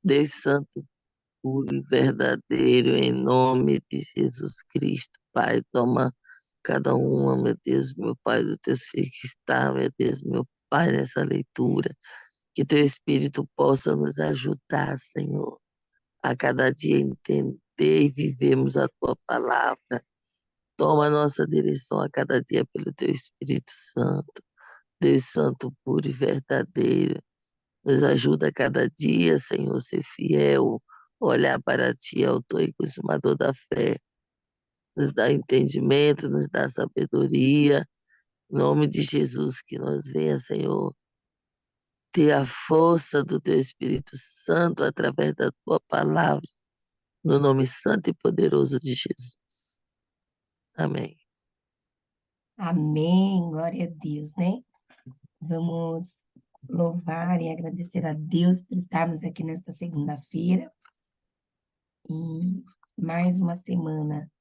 Deus Santo, puro e verdadeiro, em nome de Jesus Cristo, Pai, toma cada uma, meu Deus, meu Pai, dos teus filhos que está, meu Deus, meu Pai, nessa leitura, que teu Espírito possa nos ajudar, Senhor, a cada dia entender e vivemos a tua palavra. Toma a nossa direção a cada dia pelo teu Espírito Santo. Deus Santo, puro e verdadeiro. Nos ajuda a cada dia, Senhor, ser fiel, olhar para Ti, autor e consumador da fé. Nos dá entendimento, nos dá sabedoria. Em nome de Jesus, que nós venha, Senhor, ter a força do Teu Espírito Santo através da Tua palavra, no nome santo e poderoso de Jesus. Amém. Amém, glória a Deus, né? Vamos louvar e agradecer a Deus por estarmos aqui nesta segunda-feira e mais uma semana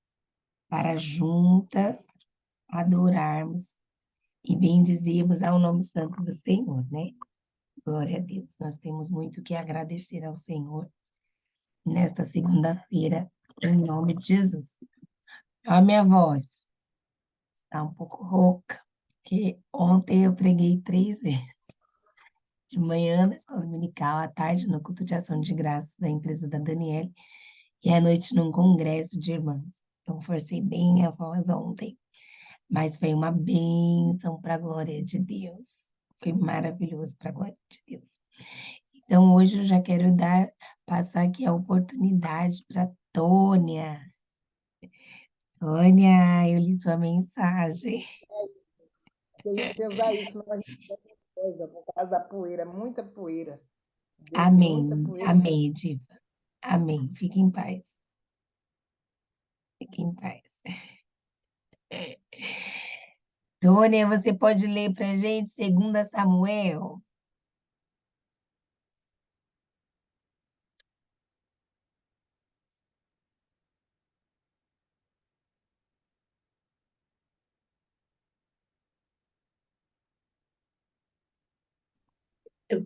para juntas adorarmos e bendizermos ao nome santo do Senhor, né? Glória a Deus. Nós temos muito que agradecer ao Senhor nesta segunda-feira, em nome de Jesus. A minha voz está um pouco rouca, porque ontem eu preguei 3 vezes. De manhã na escola dominical, à tarde no culto de ação de graças da empresa da Daniele e à noite num congresso de irmãs. Então, forcei bem a voz ontem, mas foi uma bênção para a glória de Deus. Foi maravilhoso para a glória de Deus. Então, hoje eu já quero passar aqui a oportunidade para Tônia. Tônia, eu li sua mensagem. Eu ia usar isso, mas a gente tem coisa por causa da poeira, muita poeira. Deu muita Amém, poeira. amém, Diva. Amém. Fique em paz. Fique em paz. Tônia, você pode ler para a gente 2 Samuel?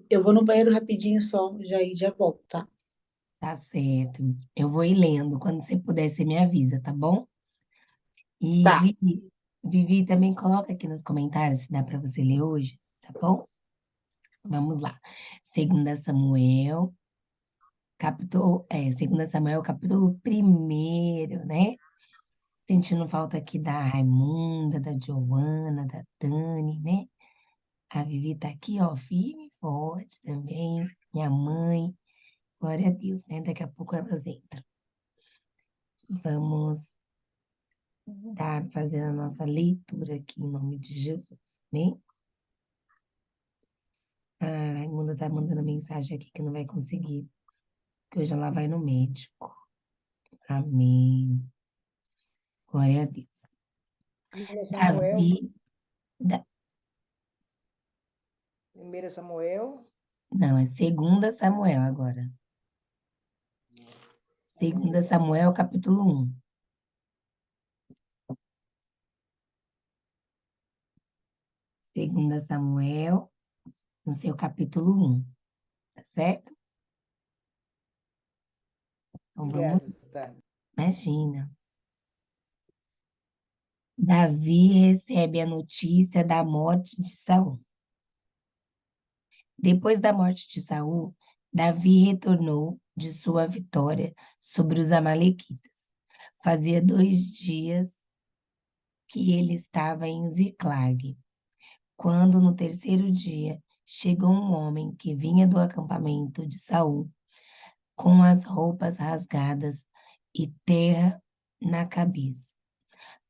Eu vou no banheiro rapidinho só, já volto, tá? Tá certo. Eu vou ir lendo. Quando você puder, você me avisa, tá bom? E Tá. Vivi também coloca aqui nos comentários se dá para você ler hoje, tá bom? Vamos lá. 2 Samuel, capítulo 1, né? Sentindo falta aqui da Raimunda, da Giovana, da Dani, né? A Vivi tá aqui, ó, firme e forte também. Minha mãe. Glória a Deus, né? Daqui a pouco elas entram. Vamos fazer a nossa leitura aqui em nome de Jesus, amém? A Raimunda tá mandando mensagem aqui que não vai conseguir, que hoje ela vai no médico. Amém. Glória a Deus. Samuel, Davi, 1 Samuel. não, é 2 Samuel agora. 2 Samuel, capítulo 1. 2 Samuel, no seu capítulo 1, tá certo? Então vamos, Obrigado, tá. imagina. Davi recebe a notícia da morte de Saul. Depois da morte de Saul, Davi retornou de sua vitória sobre os amalequitas. Fazia 2 dias que ele estava em Ziclag, quando no terceiro dia chegou um homem que vinha do acampamento de Saul, com as roupas rasgadas e terra na cabeça.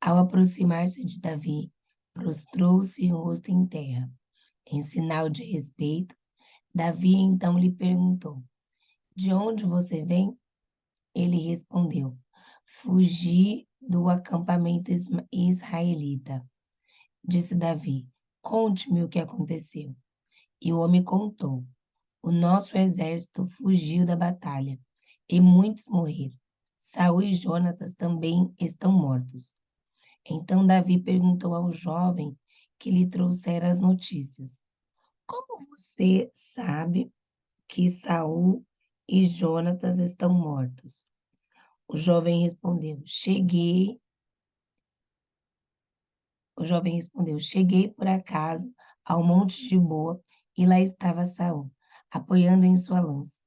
Ao aproximar-se de Davi, prostrou-se o rosto em terra. Em sinal de respeito, Davi então lhe perguntou: De onde você vem? Ele respondeu: Fugi do acampamento israelita. Disse Davi: Conte-me o que aconteceu. E o homem contou: O nosso exército fugiu da batalha e muitos morreram. Saul e Jonatas também estão mortos. Então Davi perguntou ao jovem que lhe trouxera as notícias: Como você sabe que Saul e Jonatas estão mortos. O jovem respondeu: cheguei por acaso ao monte de Gilboa, e lá estava Saul, apoiando em sua lança.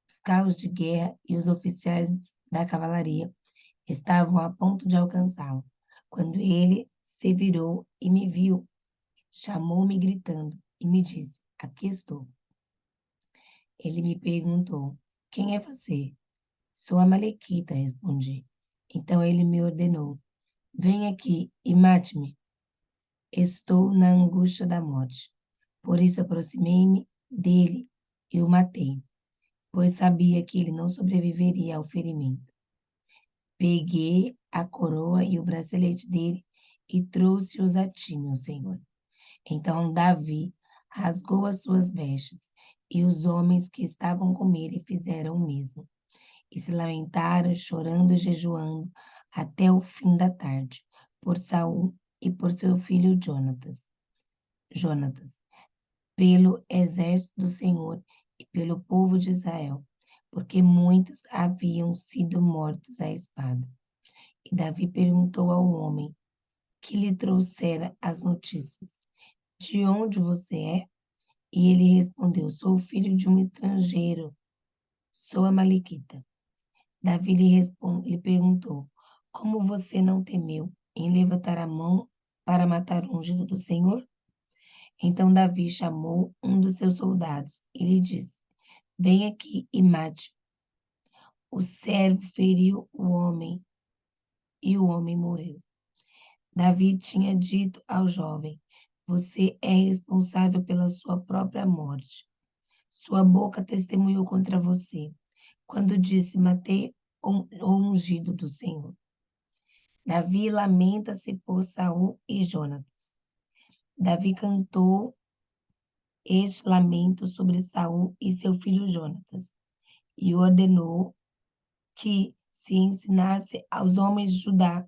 Os carros de guerra e os oficiais da cavalaria estavam a ponto de alcançá-lo. Quando ele se virou e me viu, chamou-me gritando e me disse: Aqui estou. Ele me perguntou: Quem é você? Sou a Malequita, respondi. Então ele me ordenou: Vem aqui e mate-me. Estou na angústia da morte. Por isso aproximei-me dele e o matei, pois sabia que ele não sobreviveria ao ferimento. Peguei a coroa e o bracelete dele e trouxe-os a ti, meu senhor. Então Davi rasgou as suas vestes, e os homens que estavam com ele fizeram o mesmo. E se lamentaram, chorando e jejuando, até o fim da tarde, por Saul e por seu filho Jonatas, pelo exército do Senhor e pelo povo de Israel, porque muitos haviam sido mortos à espada. E Davi perguntou ao homem que lhe trouxera as notícias: De onde você é? E ele respondeu: Sou filho de um estrangeiro, sou amalequita. Davi lhe perguntou: Como você não temeu em levantar a mão para matar o ungido do Senhor? Então Davi chamou um dos seus soldados e lhe disse: Vem aqui e mate. O servo feriu o homem e o homem morreu. Davi tinha dito ao jovem: Você é responsável pela sua própria morte. Sua boca testemunhou contra você, quando disse: Matei o ungido do Senhor. Davi lamenta-se por Saul e Jonatas. Davi cantou este lamento sobre Saul e seu filho Jonatas, e ordenou que se ensinasse aos homens de Judá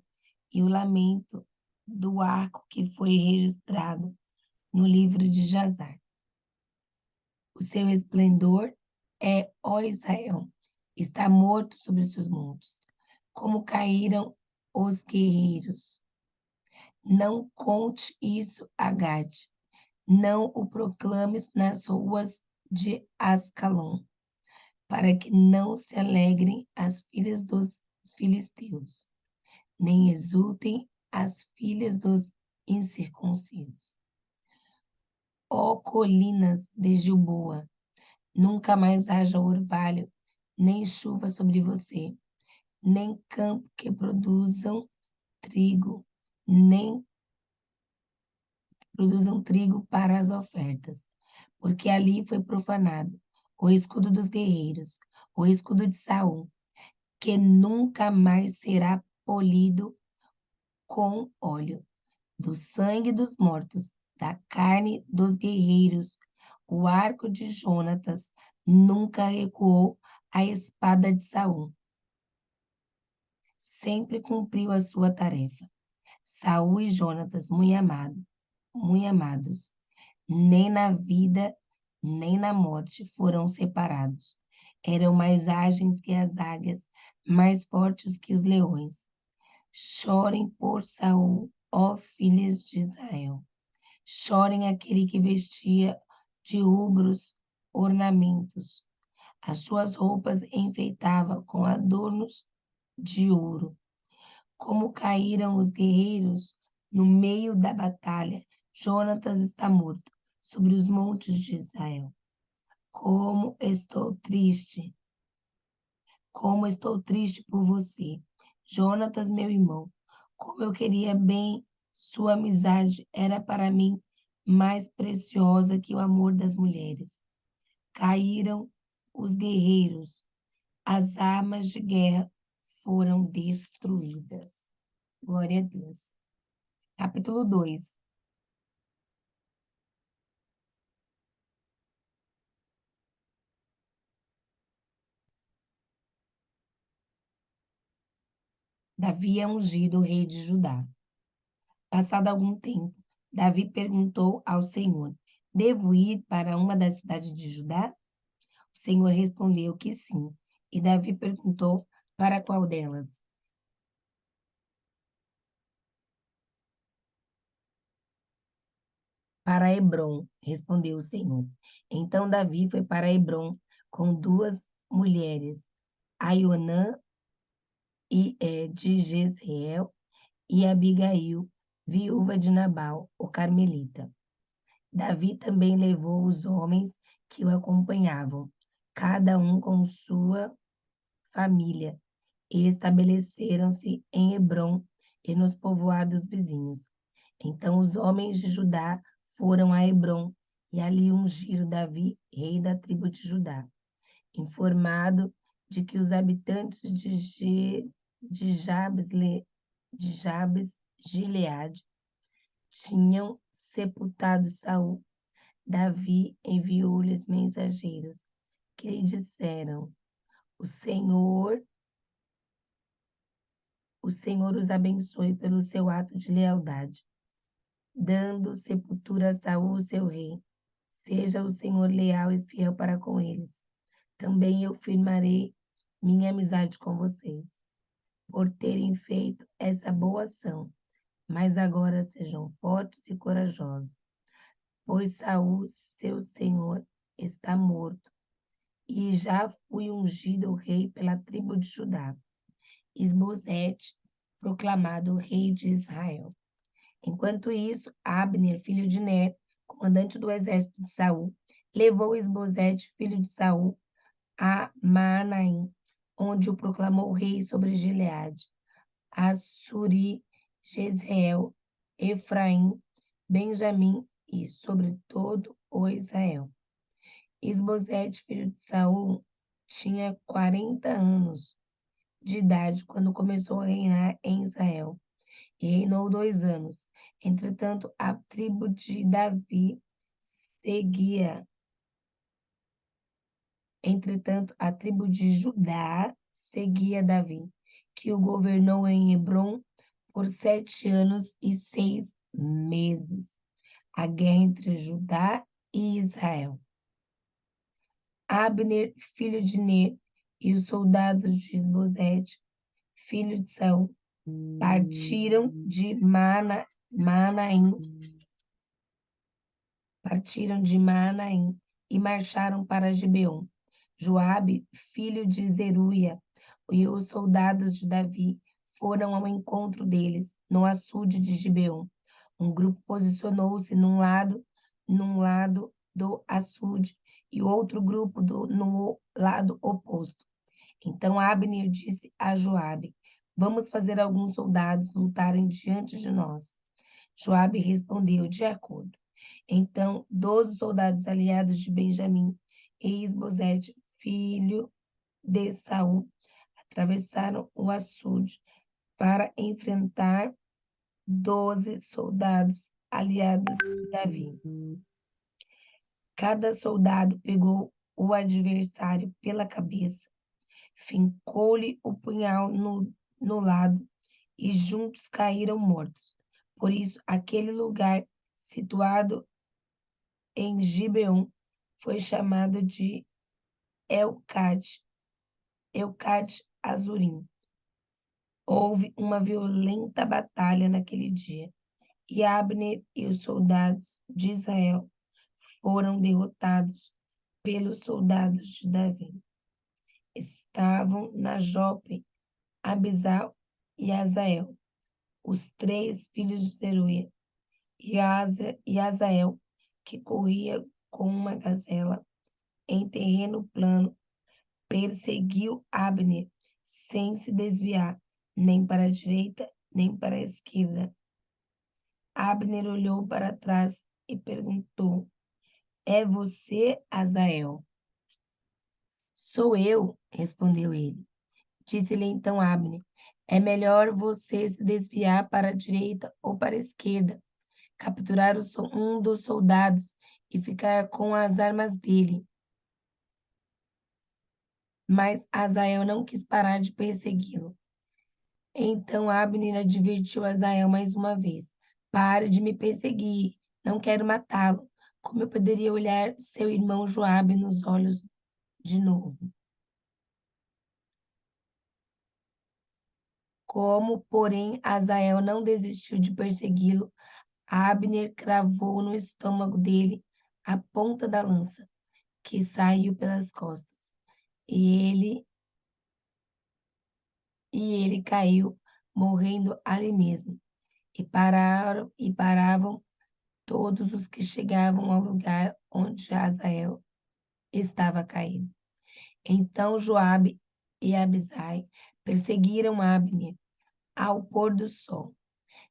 e o lamento do arco que foi registrado no livro de Jazar. O seu esplendor é, ó Israel, está morto sobre os seus montes, como caíram os guerreiros. Não conte isso a Gade, não o proclames nas ruas de Ascalon, para que não se alegrem as filhas dos filisteus, nem exultem as filhas dos incircuncisos. Ó colinas de Gilboa, nunca mais haja orvalho, nem chuva sobre você, nem campo que produzam trigo, nem produzam trigo para as ofertas, porque ali foi profanado o escudo dos guerreiros, o escudo de Saul, que nunca mais será polido com óleo, do sangue dos mortos, da carne dos guerreiros. O arco de Jonatas nunca recuou a espada de Saul. Sempre cumpriu a sua tarefa. Saul e Jonatas, muito amados, nem na vida, nem na morte foram separados. Eram mais ágeis que as águias, mais fortes que os leões. Chorem por Saul, ó filhas de Israel. Chorem aquele que vestia de rubros ornamentos. As suas roupas enfeitava com adornos de ouro. Como caíram os guerreiros no meio da batalha, Jonatas está morto sobre os montes de Israel. Como estou triste por você, Jonatas, meu irmão. Como eu queria bem, sua amizade era para mim mais preciosa que o amor das mulheres. Caíram os guerreiros, as armas de guerra foram destruídas. Glória a Deus. Capítulo 2. Davi é ungido rei de Judá. Passado algum tempo, Davi perguntou ao Senhor: Devo ir para uma das cidades de Judá? O Senhor respondeu que sim. E Davi perguntou: para qual delas? Para Hebrom, respondeu o Senhor. Então Davi foi para Hebrom com 2 mulheres, Aionã de Jezreel e Abigail, viúva de Nabal, o carmelita. Davi também levou os homens que o acompanhavam, cada um com sua família, e estabeleceram-se em Hebrom e nos povoados vizinhos. Então os homens de Judá foram a Hebrom e ali ungiram Davi, rei da tribo de Judá, informado de que os habitantes de Jabes Gileade tinham sepultado Saul. Davi enviou-lhes mensageiros que lhe disseram: O Senhor os abençoe pelo seu ato de lealdade, dando sepultura a Saul, seu rei. Seja o Senhor leal e fiel para com eles. Também eu firmarei minha amizade com vocês, por terem feito essa boa ação. Mas agora sejam fortes e corajosos, pois Saul, seu senhor, está morto, e já fui ungido rei pela tribo de Judá. Isbosete, proclamado rei de Israel. Enquanto isso, Abner, filho de Ner, comandante do exército de Saul, levou Isbosete, filho de Saul, a Maanaim, onde o proclamou rei sobre Gileade, Assuri, Jezreel, Efraim, Benjamim e sobre todo o Israel. Isbosete, filho de Saul, tinha 40 anos de idade quando começou a reinar em Israel, e reinou 2 anos. Entretanto, a tribo de Davi seguia. Entretanto, a tribo de Judá seguia Davi, que o governou em Hebrom por 7 anos e 6 meses. A guerra entre Judá e Israel. Abner, filho de Ner, e os soldados de Isbosete, filho de Saul, partiram de Maanaim e marcharam para Gibeon. Joabe, filho de Zeruia, e os soldados de Davi foram ao encontro deles no açude de Gibeon. Um grupo posicionou-se num lado do açude e outro grupo no lado oposto. Então Abner disse a Joabe: Vamos fazer alguns soldados lutarem diante de nós. Joabe respondeu: De acordo. Então 12 soldados aliados de Benjamim e Isbosete, filho de Saul, atravessaram o açude para enfrentar 12 soldados aliados de Davi. Cada soldado pegou o adversário pela cabeça, fincou-lhe o punhal no lado e juntos caíram mortos. Por isso, aquele lugar, situado em Gibeon, foi chamado de Elcate Azurim. Houve uma violenta batalha naquele dia, e Abner e os soldados de Israel foram derrotados pelos soldados de Davi. Estavam na Jope Abisal e Azael, os 3 filhos de Zeruia, e Azael, que corria com uma gazela em terreno plano, perseguiu Abner sem se desviar, nem para a direita, nem para a esquerda. Abner olhou para trás e perguntou: É você, Azael? Sou eu, respondeu ele. Disse-lhe então Abner: É melhor você se desviar para a direita ou para a esquerda, capturar um dos soldados e ficar com as armas dele. Mas Azael não quis parar de persegui-lo. Então Abner advertiu Azael mais uma vez: Pare de me perseguir, não quero matá-lo. Como eu poderia olhar seu irmão Joabe nos olhos de novo. Como, porém, Azael não desistiu de persegui-lo, Abner cravou no estômago dele a ponta da lança, que saiu pelas costas, e ele caiu, morrendo ali mesmo. E paravam todos os que chegavam ao lugar onde Azael estava caído. Então Joabe e Abisai perseguiram Abner ao pôr do sol.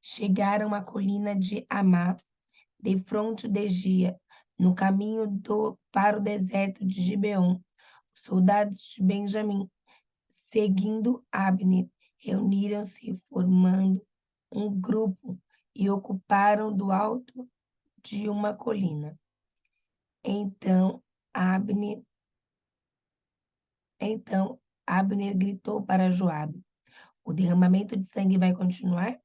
Chegaram à colina de Amá, defronte de Gia, no caminho para o deserto de Gibeon. Os soldados de Benjamim, seguindo Abner, reuniram-se formando um grupo e ocuparam do alto de uma colina. Então Abner, então Abner gritou para Joabe: o derramamento de sangue vai continuar?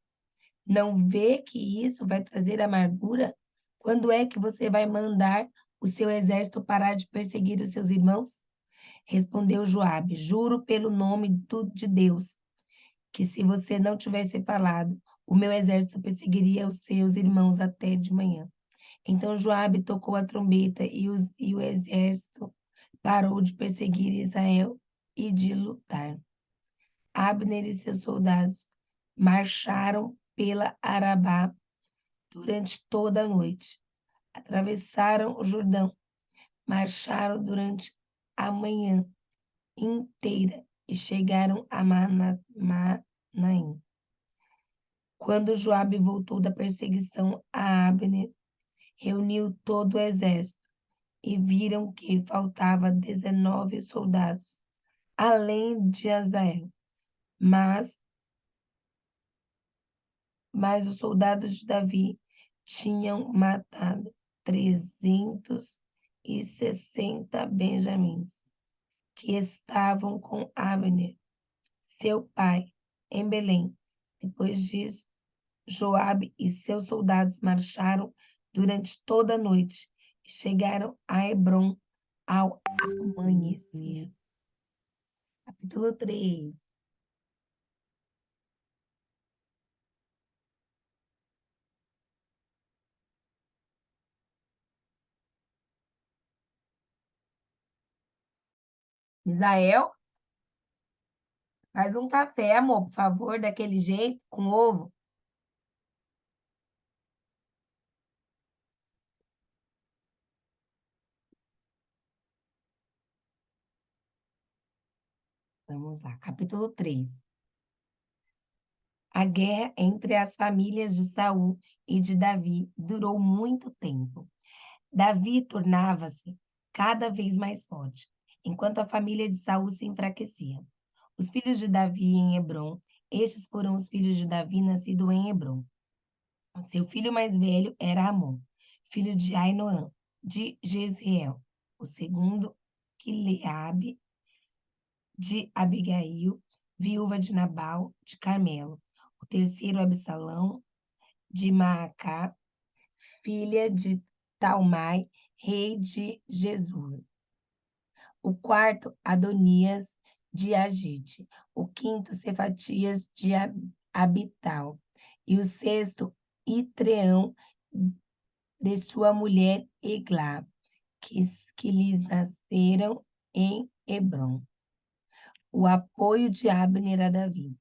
Não vê que isso vai trazer amargura? Quando é que você vai mandar o seu exército parar de perseguir os seus irmãos? Respondeu Joabe: juro pelo nome de Deus, que se você não tivesse falado, o meu exército perseguiria os seus irmãos até de manhã. Então Joabe tocou a trombeta e o exército parou de perseguir Israel e de lutar. Abner e seus soldados marcharam pela Arabá durante toda a noite. Atravessaram o Jordão, marcharam durante a manhã inteira e chegaram a Manaim. Quando Joabe voltou da perseguição a Abner, reuniu todo o exército e viram que faltava 19 soldados, além de Azael. Mas os soldados de Davi tinham matado 360 benjamins, que estavam com Abner, seu pai, em Belém. Depois disso, Joabe e seus soldados marcharam durante toda a noite e chegaram a Hebrom ao amanhecer. Capítulo 3. Isael, faz um café, amor, por favor, daquele jeito, com ovo. Vamos lá, capítulo 3. A guerra entre as famílias de Saul e de Davi durou muito tempo. Davi tornava-se cada vez mais forte, enquanto a família de Saul se enfraquecia. Os filhos de Davi em Hebrom, estes foram os filhos de Davi nascidos em Hebrom. Seu filho mais velho era Amon, filho de Ainoã, de Jezreel. O segundo, Quileabe, de Abigail, viúva de Nabal, de Carmelo. O terceiro, Absalão, de Maacá, filha de Talmai, rei de Gesur. O quarto, Adonias, de Agite. O quinto, Cefatias, de Abital. E o sexto, Itreão, de sua mulher Eglá, que lhes nasceram em Hebrom. O apoio de Abner a Davi.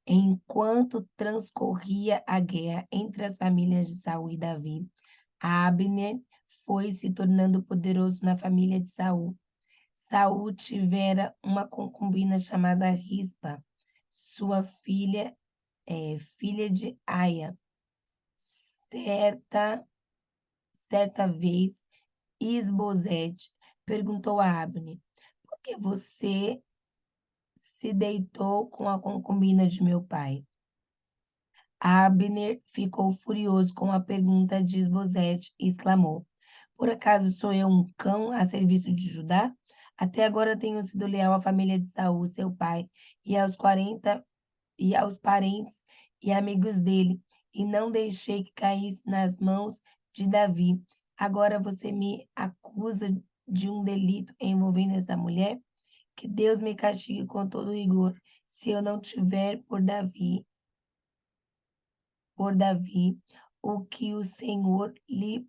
Enquanto transcorria a guerra entre as famílias de Saul e Davi, Abner foi se tornando poderoso na família de Saul. Saul tivera uma concubina chamada Rispa, sua filha de Aia. Certa vez, Isbosete perguntou a Abner: por que você se deitou com a concubina de meu pai? Abner ficou furioso com a pergunta de Isbosete e exclamou: por acaso sou eu um cão a serviço de Judá? Até agora tenho sido leal à família de Saul, seu pai, e aos parentes e amigos dele, e não deixei que caísse nas mãos de Davi. Agora você me acusa de um delito envolvendo essa mulher? Que Deus me castigue com todo rigor, se eu não tiver por Davi, o que o Senhor lhe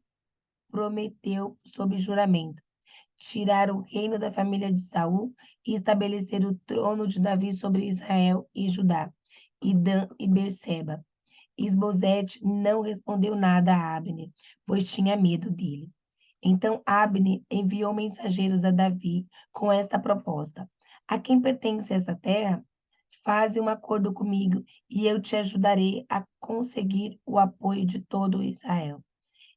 prometeu sob juramento, tirar o reino da família de Saul e estabelecer o trono de Davi sobre Israel e Judá, e Dan e Berseba. Isbosete não respondeu nada a Abner, pois tinha medo dele. Então Abner enviou mensageiros a Davi com esta proposta: A quem pertence essa terra? Faze um acordo comigo e eu te ajudarei a conseguir o apoio de todo Israel.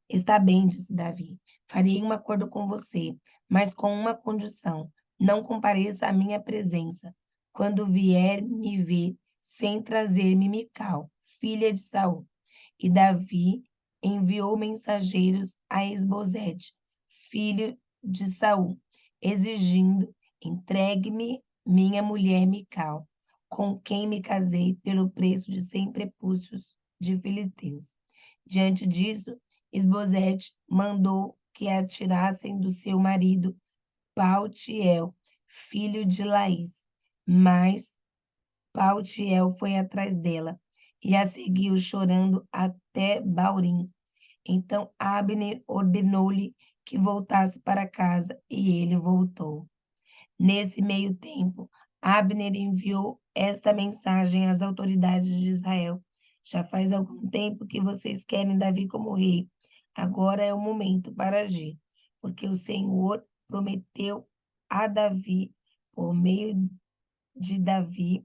Está bem, disse Davi. Farei um acordo com você, mas com uma condição: não compareça à minha presença quando vier me ver sem trazer-me Mical, filha de Saul. E Davi enviou mensageiros a Esbozete, filho de Saul, exigindo: entregue-me minha mulher Mical, com quem me casei pelo preço de 100 prepúcios de filisteus. Diante disso, Esbozete mandou que a tirassem do seu marido Paltiel, filho de Laís. Mas Paltiel foi atrás dela e a seguiu chorando até Baurim. Então Abner ordenou-lhe que voltasse para casa e ele voltou. Nesse meio tempo, Abner enviou esta mensagem às autoridades de Israel: Já faz algum tempo que vocês querem Davi como rei. Agora é o momento para agir, porque o Senhor prometeu a Davi, por meio de Davi,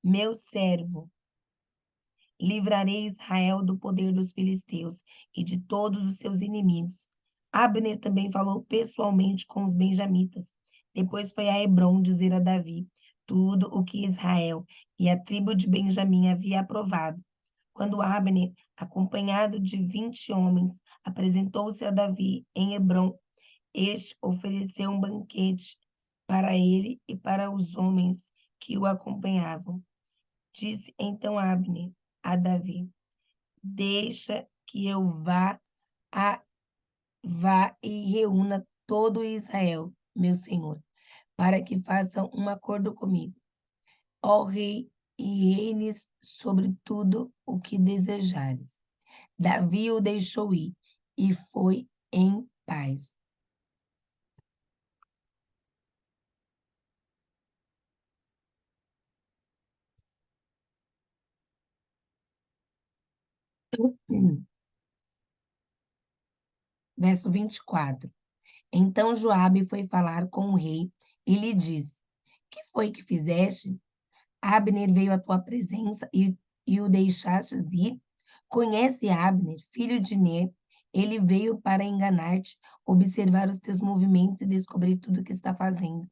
meu servo: livrarei Israel do poder dos filisteus e de todos os seus inimigos. Abner também falou pessoalmente com os benjamitas. Depois foi a Hebrom dizer a Davi tudo o que Israel e a tribo de Benjamim havia aprovado. Quando Abner, acompanhado de 20 homens, apresentou-se a Davi em Hebrom, este ofereceu um banquete para ele e para os homens que o acompanhavam. Disse então Abner a Davi: Deixa que eu vá e reúna todo Israel, meu senhor, para que façam um acordo comigo, ó rei, e reines sobre tudo o que desejares. Davi o deixou ir e foi em paz. Verso 24. Então Joabe foi falar com o rei e lhe disse: Que foi que fizeste? Abner veio à tua presença e o deixastes ir? Conhece Abner, filho de Ner? Ele veio para enganar-te, observar os teus movimentos e descobrir tudo o que está fazendo.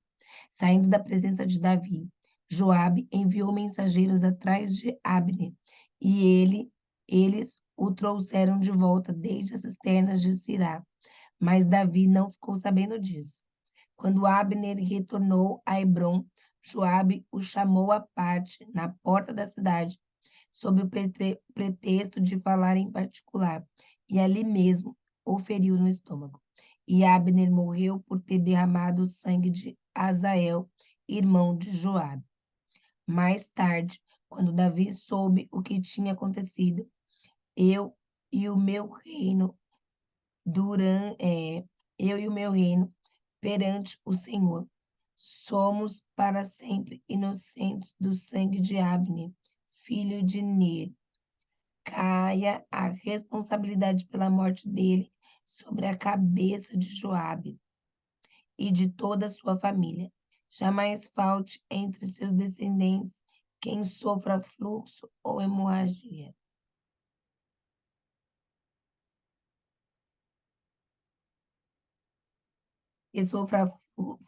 Saindo da presença de Davi, Joabe enviou mensageiros atrás de Abner, e eles o trouxeram de volta desde as cisternas de Sirá. Mas Davi não ficou sabendo disso. Quando Abner retornou a Hebrom, Joabe o chamou à parte na porta da cidade, sob o pretexto de falar em particular, e ali mesmo o feriu no estômago. E Abner morreu por ter derramado o sangue de Asael, irmão de Joabe. Mais tarde, quando Davi soube o que tinha acontecido, eu e o meu reino eu e o meu reino perante o Senhor. Somos para sempre inocentes do sangue de Abner, filho de Ner. Caia a responsabilidade pela morte dele sobre a cabeça de Joabe e de toda a sua família. Jamais falte entre seus descendentes quem sofra fluxo ou hemorragia. Que sofra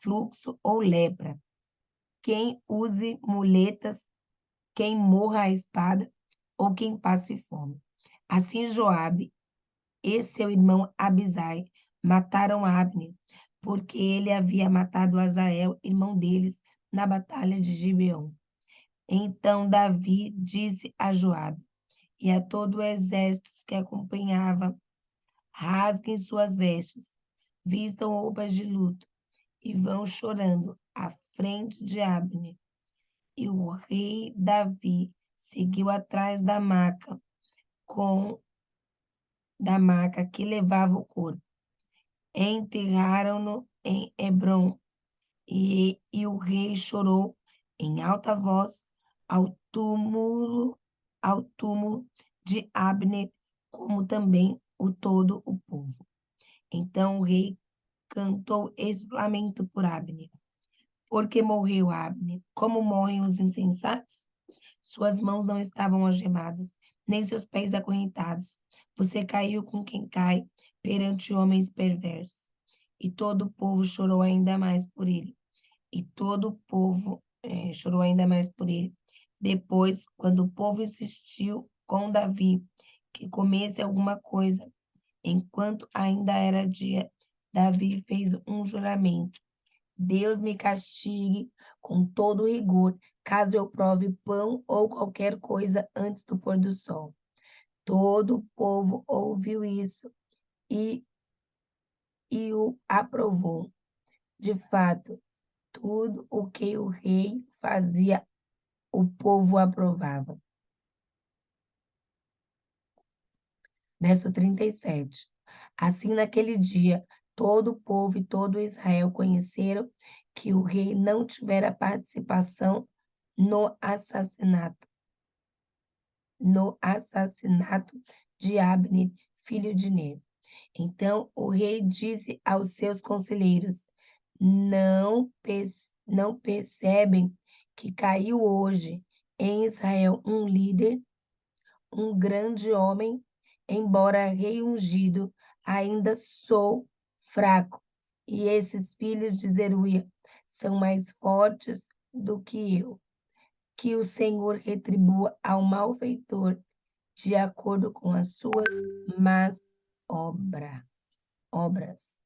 fluxo ou lepra. Quem use muletas, quem morra à espada ou quem passe fome. Assim Joabe e seu irmão Abisai mataram Abner, porque ele havia matado Asael, irmão deles, na batalha de Gibeon. Então Davi disse a Joabe e a todo o exército que acompanhava: rasguem suas vestes, vistam roupas de luto e vão chorando à frente de Abner. E o rei Davi seguiu atrás da maca que levava o corpo. Enterraram-no em Hebrom, e o rei chorou em alta voz ao túmulo, ao túmulo de Abner, como também todo o povo. Então o rei cantou esse lamento por Abner. Porque morreu Abner, como morrem os insensatos? Suas mãos não estavam algemadas, nem seus pés acorrentados. Você caiu com quem cai perante homens perversos. E todo o povo chorou ainda mais por ele. E todo o povo chorou ainda mais por ele. Depois, quando o povo insistiu com Davi que comesse alguma coisa, enquanto ainda era dia, Davi fez um juramento. Deus me castigue com todo rigor, caso eu prove pão ou qualquer coisa antes do pôr do sol. Todo o povo ouviu isso e, e o aprovou. De fato, tudo o que o rei fazia, o povo aprovava. Verso 37. Assim, naquele dia, todo o povo e todo Israel conheceram que o rei não tivera participação no assassinato de Abner, filho de Ner. Então o rei disse aos seus conselheiros: não percebem que caiu hoje em Israel um líder, um grande homem, embora rei ungido, ainda sou fraco, e esses filhos de Zeruia são mais fortes do que eu. Que o Senhor retribua ao malfeitor de acordo com as suas más obras.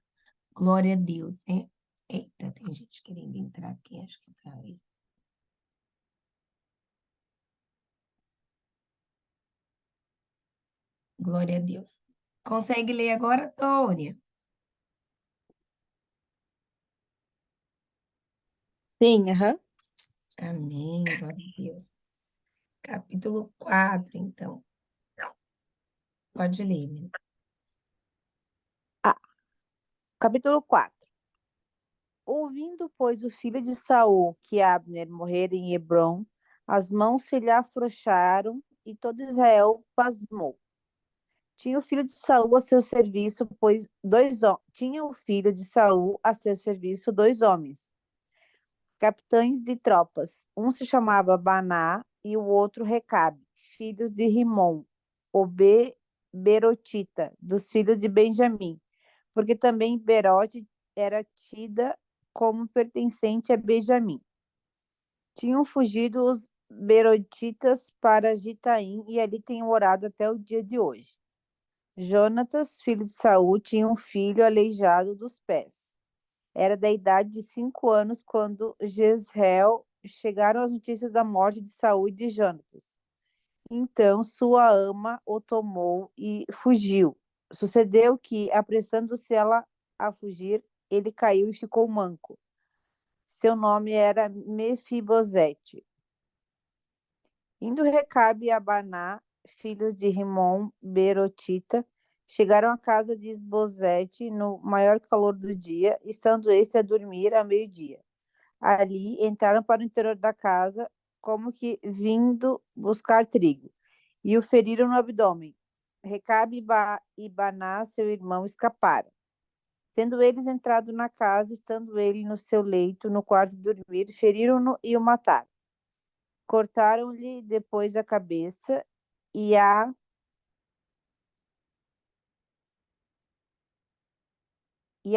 Glória a Deus, né? Eita, tem gente querendo entrar aqui, acho que tá aí. Glória a Deus. Consegue ler agora, Tônia? Sim, aham. Amém, glória a Deus. Capítulo 4, então. Pode ler, menina. Capítulo 4. Ouvindo, pois, o filho de Saul que Abner morrera em Hebrom, as mãos se lhe afrouxaram e todo Israel pasmou. Tinha o filho de Saul a seu serviço, dois homens, capitães de tropas. Um se chamava Baná e o outro Recabe, filhos de Rimom, o Berotita, dos filhos de Benjamim, porque também Berote era tida como pertencente a Benjamim. Tinham fugido os Berotitas para Gitaim e ali têm morado até o dia de hoje. Jonatas, filho de Saul, tinha um filho aleijado dos pés. Era da idade de 5 anos quando Jezreel chegaram as notícias da morte de Saul e de Jonatas. Então sua ama o tomou e fugiu. Sucedeu que, apressando-se ela a fugir, ele caiu e ficou manco. Seu nome era Mefibosete. Indo Recabe e Abaná, filhos de Rimom, Berotita, chegaram à casa de Isbosete no maior calor do dia, estando este a dormir ao meio-dia. Ali entraram para o interior da casa, como que vindo buscar trigo, e o feriram no abdômen. Recabe e Baná, seu irmão, escaparam. Tendo eles entrado na casa, estando ele no seu leito, no quarto de dormir, feriram-no e o mataram. Cortaram-lhe depois a cabeça e a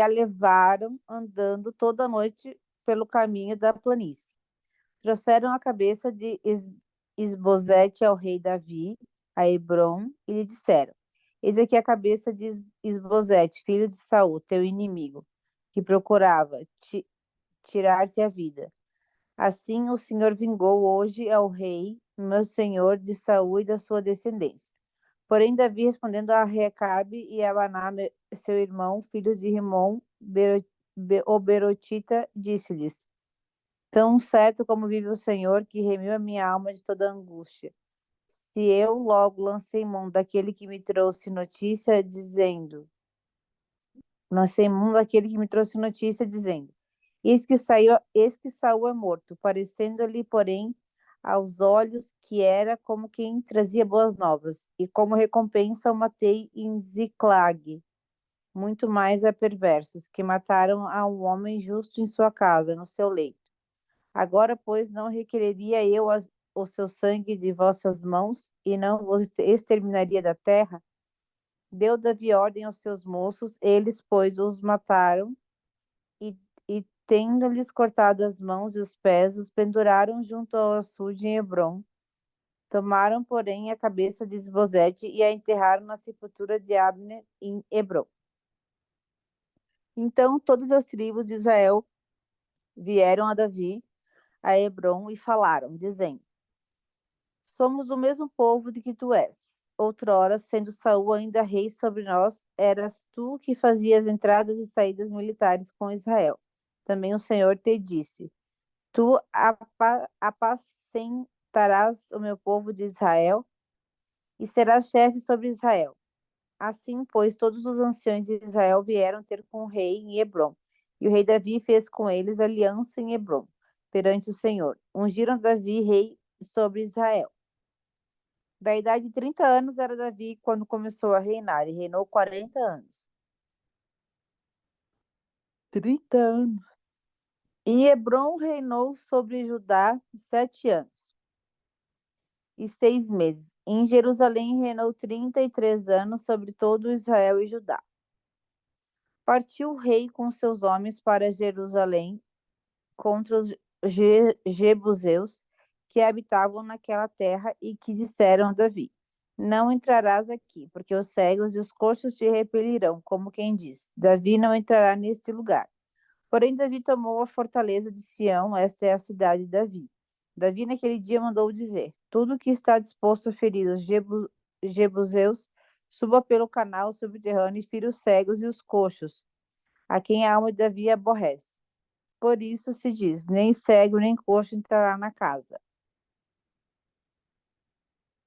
levaram andando toda a noite pelo caminho da planície. Trouxeram a cabeça de Isbosete ao rei Davi, a Hebrom, e lhe disseram: Eis aqui a cabeça de Isbosete, filho de Saul, teu inimigo, que procurava tirar-te a vida. Assim o Senhor vingou hoje ao rei, meu senhor, de Saul e da sua descendência. Porém, Davi, respondendo a Recabe e a Baná, seu irmão, filhos de Rimom, o Berotita disse-lhes: Tão certo como vive o Senhor, que remiu a minha alma de toda angústia. Se eu logo lancei mão daquele que me trouxe notícia, dizendo: Eis que Saul é morto, parecendo-lhe, porém, aos olhos que era como quem trazia boas novas, e como recompensa o matei em Ziclag. Muito mais a perversos, que mataram a um homem justo em sua casa, no seu leito. Agora, pois, não requereria eu o seu sangue de vossas mãos, e não vos exterminaria da terra? Deu Davi ordem aos seus moços, eles, pois, os mataram, e tendo-lhes cortado as mãos e os pés, os penduraram junto ao açude em Hebrom. Tomaram, porém, a cabeça de Isbosete e a enterraram na sepultura de Abner em Hebrom. Então todas as tribos de Israel vieram a Davi, a Hebrom, e falaram, dizendo: Somos o mesmo povo de que tu és. Outrora, sendo Saul ainda rei sobre nós, eras tu que fazias entradas e saídas militares com Israel. Também o Senhor te disse: Tu apacentarás o meu povo de Israel e serás chefe sobre Israel. Assim, pois, todos os anciões de Israel vieram ter com o rei em Hebrom. E o rei Davi fez com eles aliança em Hebrom, perante o Senhor. Ungiram Davi rei sobre Israel. Da idade de 30 anos era Davi quando começou a reinar, e reinou 40 anos. 30 anos. Em Hebrom reinou sobre Judá 7 anos e 6 meses. Em Jerusalém reinou 33 anos sobre todo Israel e Judá. Partiu o rei com seus homens para Jerusalém contra os jebuseus que habitavam naquela terra e que disseram a Davi: Não entrarás aqui, porque os cegos e os coxos te repelirão, como quem diz: Davi não entrará neste lugar. Porém, Davi tomou a fortaleza de Sião, esta é a cidade de Davi. Davi, naquele dia, mandou dizer: Tudo que está disposto a ferir os jebuseus, suba pelo canal subterrâneo e fira os cegos e os coxos, a quem a alma de Davi aborrece. Por isso se diz: nem cego nem coxo entrará na casa.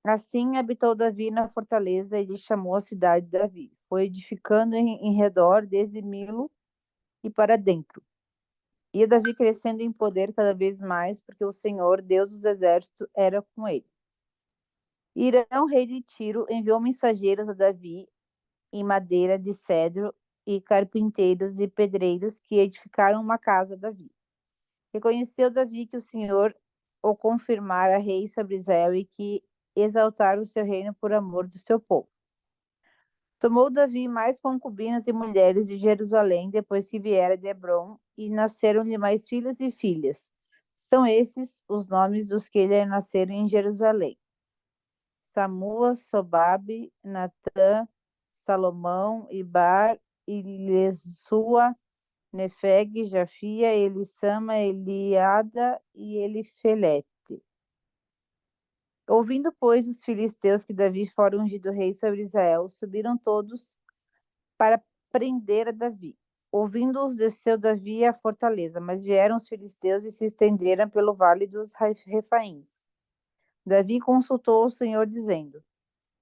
Assim habitou Davi na fortaleza e lhe chamou a cidade de Davi. Foi edificando em redor desde Milo e para dentro. Ia Davi crescendo em poder cada vez mais, porque o Senhor, Deus dos exércitos, era com ele. Irão, rei de Tiro, enviou mensageiros a Davi em madeira de cedro e carpinteiros e pedreiros que edificaram uma casa a Davi. Reconheceu Davi que o Senhor o confirmara rei sobre Israel e que exaltara o seu reino por amor do seu povo. Tomou Davi mais concubinas e mulheres de Jerusalém depois que viera de Hebrom, e nasceram-lhe mais filhos e filhas. São esses os nomes dos que lhe nasceram em Jerusalém: Samua, Sobabe, Natã, Salomão, Ibar, Ilesua, Nefeg, Jafia, Elissama, Eliada e Elifelete. Ouvindo, pois, os filisteus que Davi fora ungido rei sobre Israel, subiram todos para prender a Davi. Ouvindo-os, desceu Davi à fortaleza, mas vieram os filisteus e se estenderam pelo vale dos Refaíns. Davi consultou o Senhor, dizendo: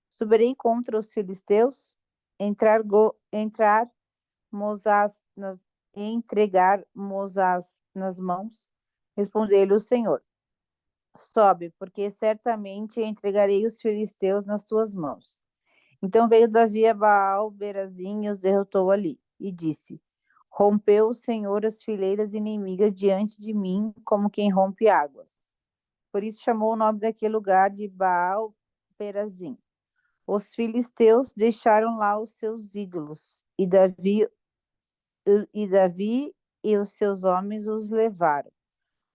Subirei contra os filisteus, entregar Mosás nas mãos? Respondeu-lhe o Senhor: Sobe, porque certamente entregarei os filisteus nas tuas mãos. Então veio Davi a Baal-Berazim e os derrotou ali, e disse: Rompeu o Senhor as fileiras inimigas diante de mim, como quem rompe águas. Por isso chamou o nome daquele lugar de Baal-Berazim. Os filisteus deixaram lá os seus ídolos, e Davi e os seus homens os levaram.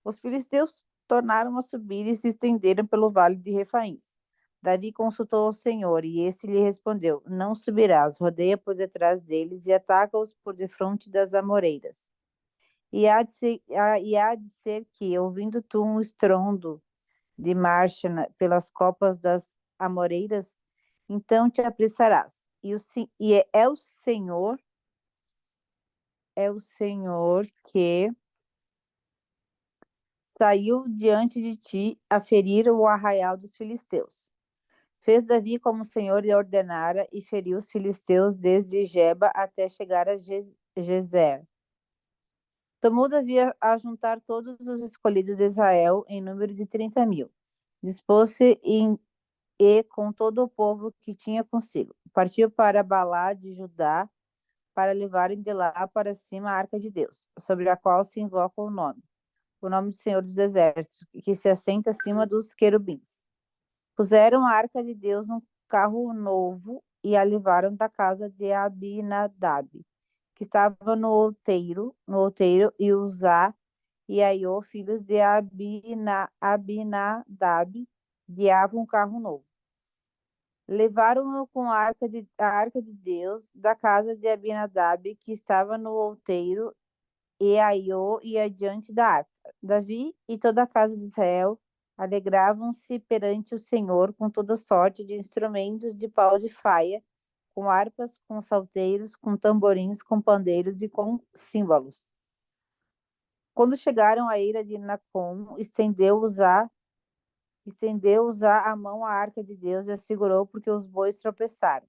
Os filisteus tornaram a subir e se estenderam pelo vale de Refaíns. Davi consultou o Senhor, e este lhe respondeu: Não subirás, rodeia por detrás deles e ataca-os por defronte das amoreiras. E há de ser que, ouvindo tu um estrondo de marcha pelas copas das amoreiras, então te apressarás. E é o Senhor é o Senhor que saiu diante de ti a ferir o arraial dos filisteus. Fez Davi como o Senhor lhe ordenara e feriu os filisteus desde Geba até chegar a Gezer. Tomou Davi a juntar todos os escolhidos de Israel em número de 30.000. Dispôs-se com todo o povo que tinha consigo. Partiu para Balá de Judá para levarem de lá para cima a arca de Deus, sobre a qual se invoca o nome do Senhor dos Exércitos, que se assenta acima dos querubins. Puseram a arca de Deus num carro novo e a levaram da casa de Abinadab, que estava no outeiro, e Uzá e Aiô, filhos de Abinadab, guiavam um carro novo. Levaram-no com a arca de Deus da casa de Abinadab, que estava no outeiro, e Aiô ia diante da arca. Davi e toda a casa de Israel alegravam-se perante o Senhor com toda sorte de instrumentos de pau de faia, com harpas, com salteiros, com tamborins, com pandeiros e com símbolos. Quando chegaram à ira de Nacon, estendeu-os a mão à arca de Deus e a segurou, porque os bois tropeçaram.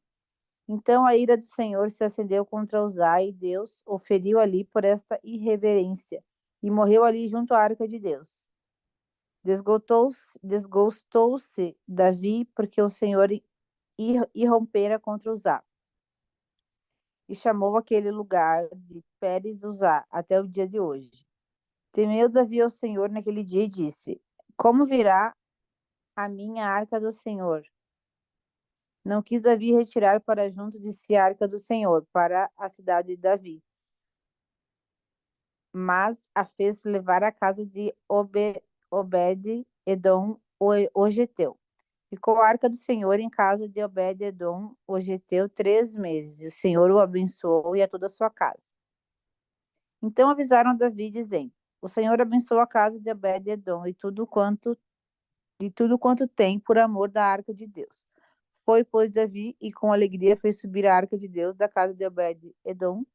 Então a ira do Senhor se acendeu contra Uzá, e Deus o feriu ali por esta irreverência, e morreu ali junto à arca de Deus. Desgostou-se Davi, porque o Senhor irrompera contra Uzá, e chamou aquele lugar de Pérez Uzá até o dia de hoje. Temeu Davi ao Senhor naquele dia e disse: Como virá a minha arca do Senhor? Não quis Davi retirar para junto de si a arca do Senhor, para a cidade de Davi, mas a fez levar à casa de Obed-edom, o geteu. Ficou a arca do Senhor em casa de Obed-edom, o geteu, 3 meses, e o Senhor o abençoou e a toda a sua casa. Então avisaram a Davi, dizendo: O Senhor abençoou a casa de Obed-edom e tudo quanto tem por amor da arca de Deus. Foi, pois, Davi, e com alegria fez subir a arca de Deus da casa de Obed-edom,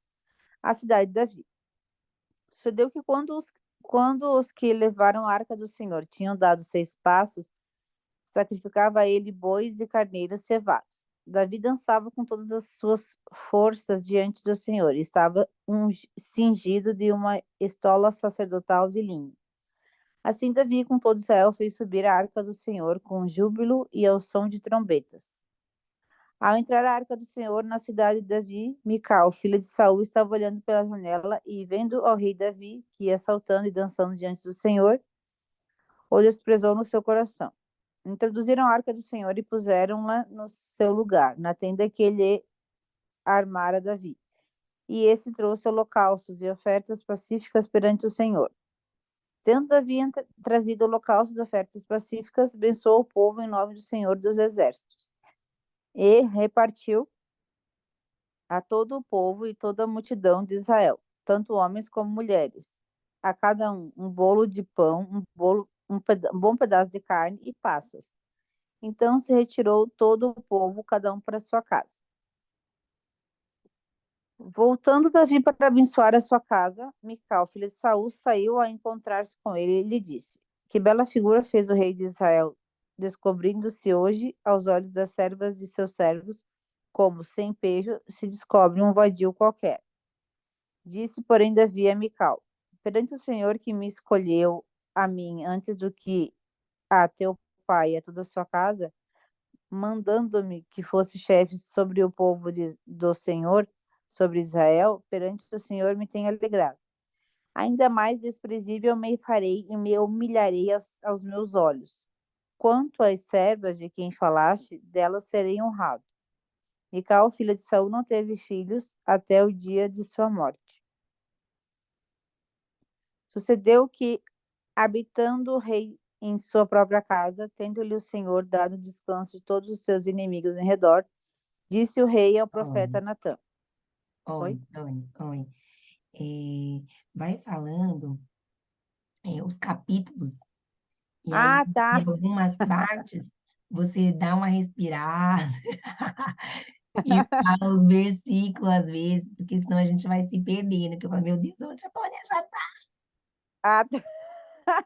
à cidade de Davi. Sucedeu que quando os que levaram a arca do Senhor tinham dado 6 passos, sacrificava a ele bois e carneiros cevados. Davi dançava com todas as suas forças diante do Senhor, e estava cingido de uma estola sacerdotal de linho. Assim Davi, com todo Israel, fez subir a arca do Senhor com júbilo e ao som de trombetas. Ao entrar a arca do Senhor na cidade de Davi, Mical, filha de Saul, estava olhando pela janela e, vendo ao rei Davi, que ia saltando e dançando diante do Senhor, o desprezou no seu coração. Introduziram a arca do Senhor e puseram-na no seu lugar, na tenda que ele armara Davi. E esse trouxe holocaustos e ofertas pacíficas perante o Senhor. Tendo Davi trazido holocaustos e ofertas pacíficas, abençoou o povo em nome do Senhor dos Exércitos. E repartiu a todo o povo e toda a multidão de Israel, tanto homens como mulheres, a cada um bolo de pão, um bom pedaço de carne e passas. Então se retirou todo o povo, cada um para sua casa. Voltando Davi para abençoar a sua casa, Mical, filha de Saul, saiu a encontrar-se com ele e lhe disse: Que bela figura fez o rei de Israel, descobrindo-se hoje aos olhos das servas de seus servos, como, sem pejo, se descobre um vadio qualquer. Disse, porém, Davi a Mical: Perante o Senhor que me escolheu a mim antes do que a teu pai e a toda a sua casa, mandando-me que fosse chefe sobre o povo do Senhor, sobre Israel, perante o Senhor me tem alegrado. Ainda mais desprezível me farei e me humilharei aos meus olhos. Quanto às servas de quem falaste, delas serei honrado. Mical, filha de Saul, não teve filhos até o dia de sua morte. Sucedeu que, habitando o rei em sua própria casa, tendo-lhe o Senhor dado descanso de todos os seus inimigos em redor, disse o rei ao profeta Natã. Oi, oi. Vai falando os capítulos, e aí Tá. em algumas partes você dá uma respirada E fala os versículos às vezes, porque senão a gente vai se perdendo. Que eu falo, meu Deus, onde a Tônia já tá? Ah,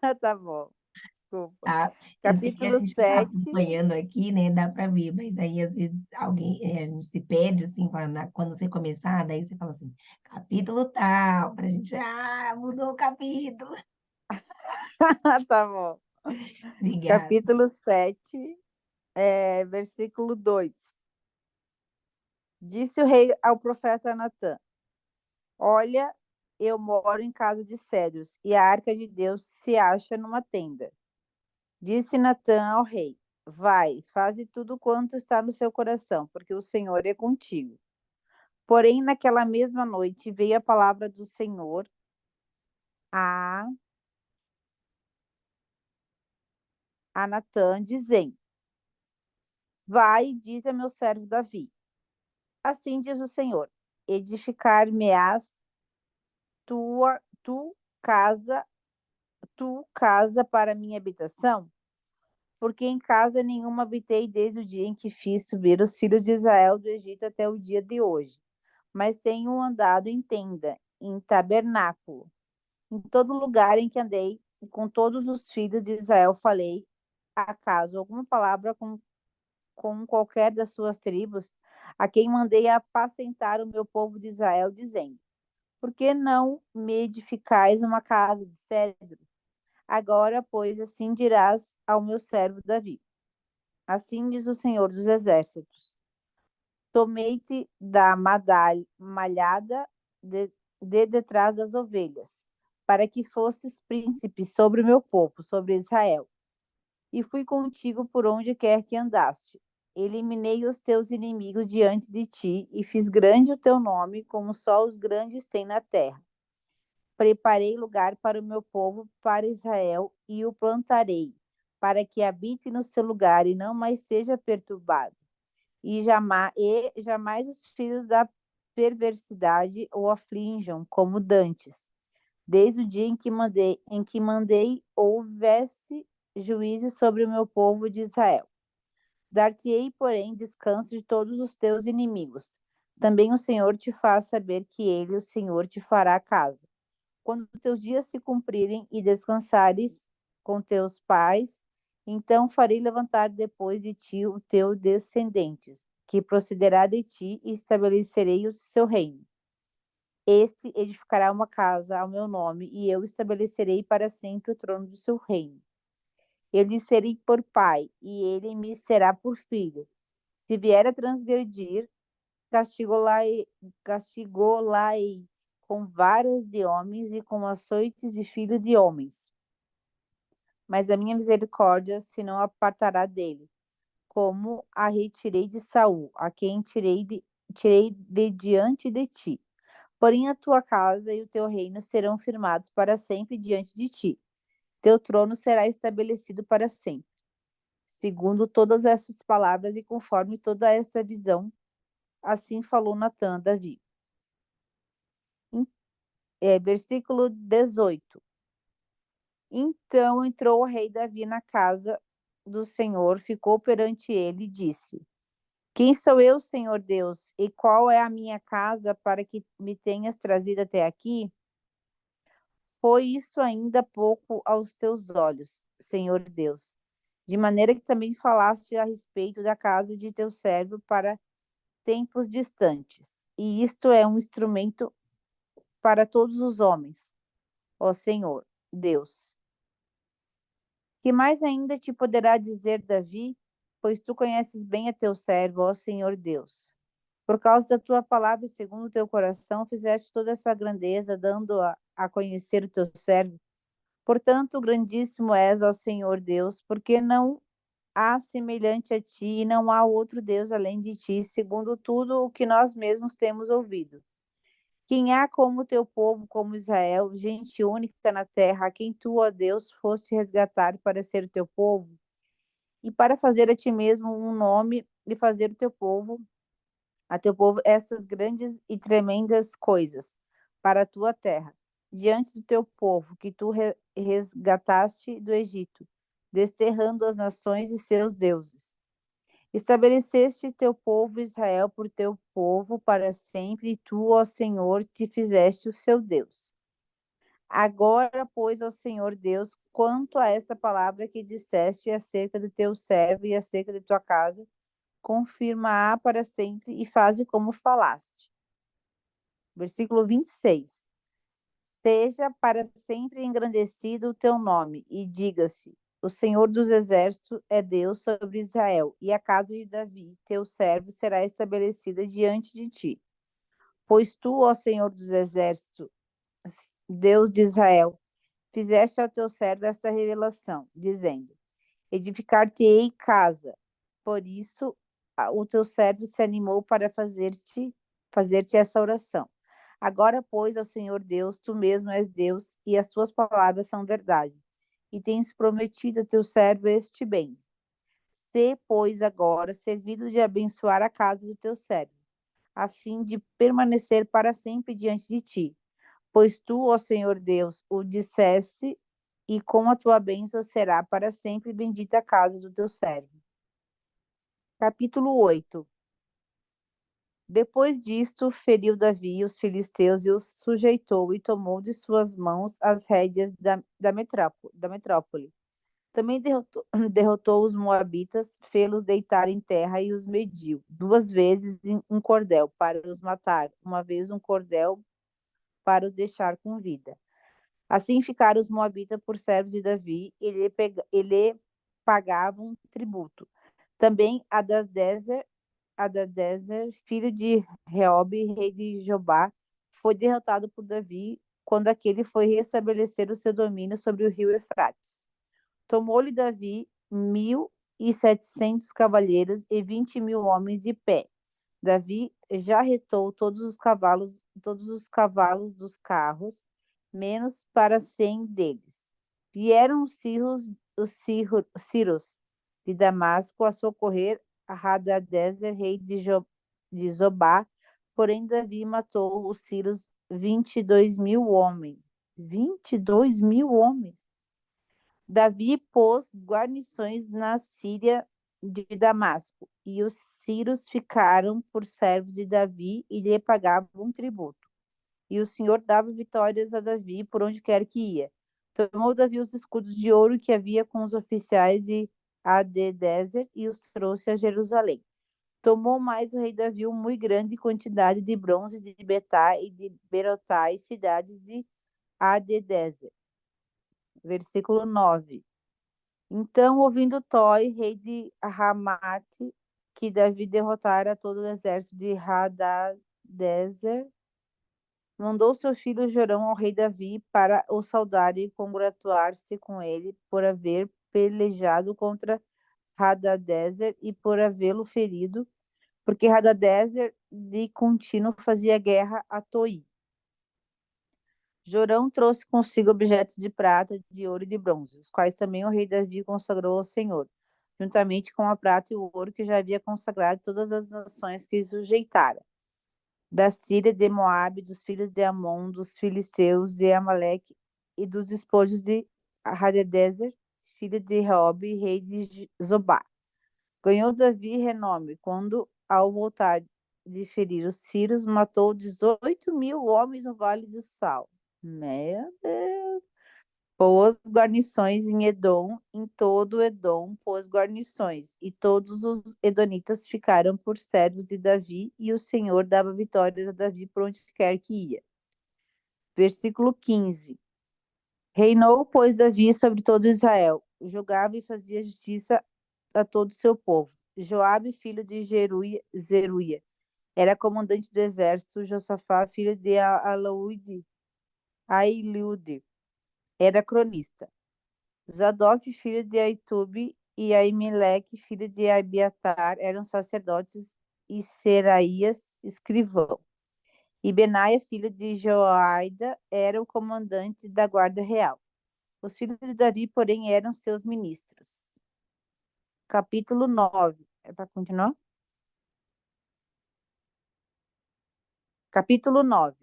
tá, tá bom. Desculpa. Tá? Eu sei que a Capítulo gente está 7. acompanhando aqui, né? Dá para ver, mas aí às vezes alguém, a gente se perde assim, quando você começar, daí você fala assim, capítulo tal, para a gente, mudou o capítulo. Tá bom. Obrigada. Capítulo 7, versículo 2. Disse o rei ao profeta Natã: Olha, eu moro em casa de cedros, e a arca de Deus se acha numa tenda. Disse Natã ao rei: Vai, faze tudo quanto está no seu coração, porque o Senhor é contigo. Porém, naquela mesma noite veio a palavra do Senhor a, a Natã, dizendo: Vai e diz a meu servo Davi: Assim diz o Senhor: Edificar-me-ás tua, tu casa, tu casa para minha habitação? Porque em casa nenhuma habitei desde o dia em que fiz subir os filhos de Israel do Egito até o dia de hoje. Mas tenho andado em tenda, em tabernáculo, em todo lugar em que andei, e com todos os filhos de Israel falei, acaso alguma palavra com qualquer das suas tribos, a quem mandei apacentar o meu povo de Israel, dizendo: Por que não me edificais uma casa de cedro? Agora, pois, assim dirás ao meu servo Davi: Assim diz o Senhor dos Exércitos: Tomei-te da malhada de detrás das ovelhas, para que fosses príncipe sobre o meu povo, sobre Israel. E fui contigo por onde quer que andaste. Eliminei os teus inimigos diante de ti, e fiz grande o teu nome, como só os grandes têm na terra. Preparei lugar para o meu povo, para Israel, e o plantarei, para que habite no seu lugar e não mais seja perturbado. E jamais os filhos da perversidade o aflinjam como dantes, desde o dia em que mandei houvesse juízo sobre o meu povo de Israel. Dar-te-ei, porém, descanso de todos os teus inimigos. Também o Senhor te faz saber que ele, o Senhor, te fará caso. Quando teus dias se cumprirem e descansares com teus pais, então farei levantar depois de ti o teu descendente, que procederá de ti, e estabelecerei o seu reino. Este edificará uma casa ao meu nome, e eu estabelecerei para sempre o trono do seu reino. Eu lhe serei por pai, e ele me será por filho. Se vier a transgredir, castigou-la-ei com varas de homens e com açoites e filhos de homens. Mas a minha misericórdia se não apartará dele, como a retirei de Saul, a quem tirei de diante de ti. Porém a tua casa e o teu reino serão firmados para sempre diante de ti. Teu trono será estabelecido para sempre. Segundo todas essas palavras e conforme toda esta visão, assim falou Natã a Davi. Versículo 18. Então entrou o rei Davi na casa do Senhor, ficou perante ele e disse: Quem sou eu, Senhor Deus, e qual é a minha casa para que me tenhas trazido até aqui? Foi isso ainda pouco aos teus olhos, Senhor Deus, de maneira que também falaste a respeito da casa de teu servo para tempos distantes. E isto é um instrumento para todos os homens, ó Senhor Deus. Que mais ainda te poderá dizer Davi? Pois tu conheces bem a teu servo, ó Senhor Deus. Por causa da tua palavra e segundo o teu coração, fizeste toda essa grandeza, dando a conhecer o teu servo. Portanto, grandíssimo és, ó Senhor Deus, porque não há semelhante a ti e não há outro Deus além de ti, segundo tudo o que nós mesmos temos ouvido. Quem há como o teu povo, como Israel, gente única na terra, a quem tu, ó Deus, foste resgatar para ser o teu povo, e para fazer a ti mesmo um nome e fazer a teu povo, essas grandes e tremendas coisas para a tua terra, diante do teu povo, que tu resgataste do Egito, desterrando as nações e seus deuses. Estabeleceste teu povo Israel por teu povo para sempre, e tu, ó Senhor, te fizeste o seu Deus. Agora, pois, ó Senhor Deus, quanto a essa palavra que disseste acerca do teu servo e acerca de tua casa, confirma-a para sempre e faze como falaste. Versículo 26. Seja para sempre engrandecido o teu nome, e diga-se: o Senhor dos Exércitos é Deus sobre Israel, e a casa de Davi, teu servo, será estabelecida diante de ti. Pois tu, ó Senhor dos Exércitos, Deus de Israel, fizeste ao teu servo esta revelação, dizendo: edificar-te-ei casa. Por isso, o teu servo se animou para fazer-te essa oração. Agora, pois, ó Senhor Deus, tu mesmo és Deus, e as tuas palavras são verdade, e tens prometido a teu servo este bem. Sê, pois, agora servido de abençoar a casa do teu servo, a fim de permanecer para sempre diante de ti. Pois tu, ó Senhor Deus, o disseste, e com a tua bênção será para sempre bendita a casa do teu servo. Capítulo 8. Depois disto, feriu Davi os filisteus e os sujeitou, e tomou de suas mãos as rédeas da metrópole. Também derrotou os moabitas, fê-los deitar em terra e os mediu, 2 vezes um cordel para os matar, uma vez um cordel para os deixar com vida. Assim ficaram os moabitas por servos de Davi, e lhe pagavam tributo. Também Hadadezer, filho de Reobe, rei de Jobá, foi derrotado por Davi quando aquele foi restabelecer o seu domínio sobre o rio Eufrates. Tomou-lhe Davi 1.700 cavaleiros e 20.000 homens de pé. Davi já retou todos os cavalos dos carros, menos para 100 deles. Vieram os Círios de Damasco a socorrer a Hadadezer, rei de Zobá, porém Davi matou os Círios 22.000 homens. 22.000 homens. Davi pôs guarnições na Síria de Damasco, e os sírios ficaram por servos de Davi e lhe pagavam tributo. E o Senhor dava vitórias a Davi por onde quer que ia. Tomou Davi os escudos de ouro que havia com os oficiais de Hadadezer e os trouxe a Jerusalém. Tomou mais o rei Davi uma muito grande quantidade de bronze de Betá e de Berotai, cidades de Hadadezer. Versículo 9. Então, ouvindo Toi, rei de Ramate, que Davi derrotara todo o exército de Hadadezer, mandou seu filho Jorão ao rei Davi para o saudar e congratular-se com ele por haver pelejado contra Hadadezer e por havê-lo ferido, porque Hadadezer de contínuo fazia guerra a Toi. Jorão trouxe consigo objetos de prata, de ouro e de bronze, os quais também o rei Davi consagrou ao Senhor, juntamente com a prata e o ouro que já havia consagrado todas as nações que sujeitara. Da Síria, de Moabe, dos filhos de Amon, dos filisteus, de Amaleque e dos despojos de Hadadezer, filho de Reobe, rei de Zobá. Ganhou Davi renome quando, ao voltar de ferir os sírios, matou 18.000 homens no Vale de Sal. Meu Deus. Pôs guarnições em Edom, em todo Edom pôs guarnições, e todos os edonitas ficaram por servos de Davi, e o Senhor dava vitórias a Davi por onde quer que ia. Versículo 15. Reinou, pois, Davi sobre todo Israel, julgava e fazia justiça a todo o seu povo. Joabe, filho de Zeruia, era comandante do exército. Josafá, filho de Ailiude, era cronista. Zadok, filho de Aitube, e Aimeleque, filho de Abiatar, eram sacerdotes, e Seraías, escrivão. E Benaia, filho de Joaida, era o comandante da guarda real. Os filhos de Davi, porém, eram seus ministros. Capítulo 9. É para continuar? Capítulo 9.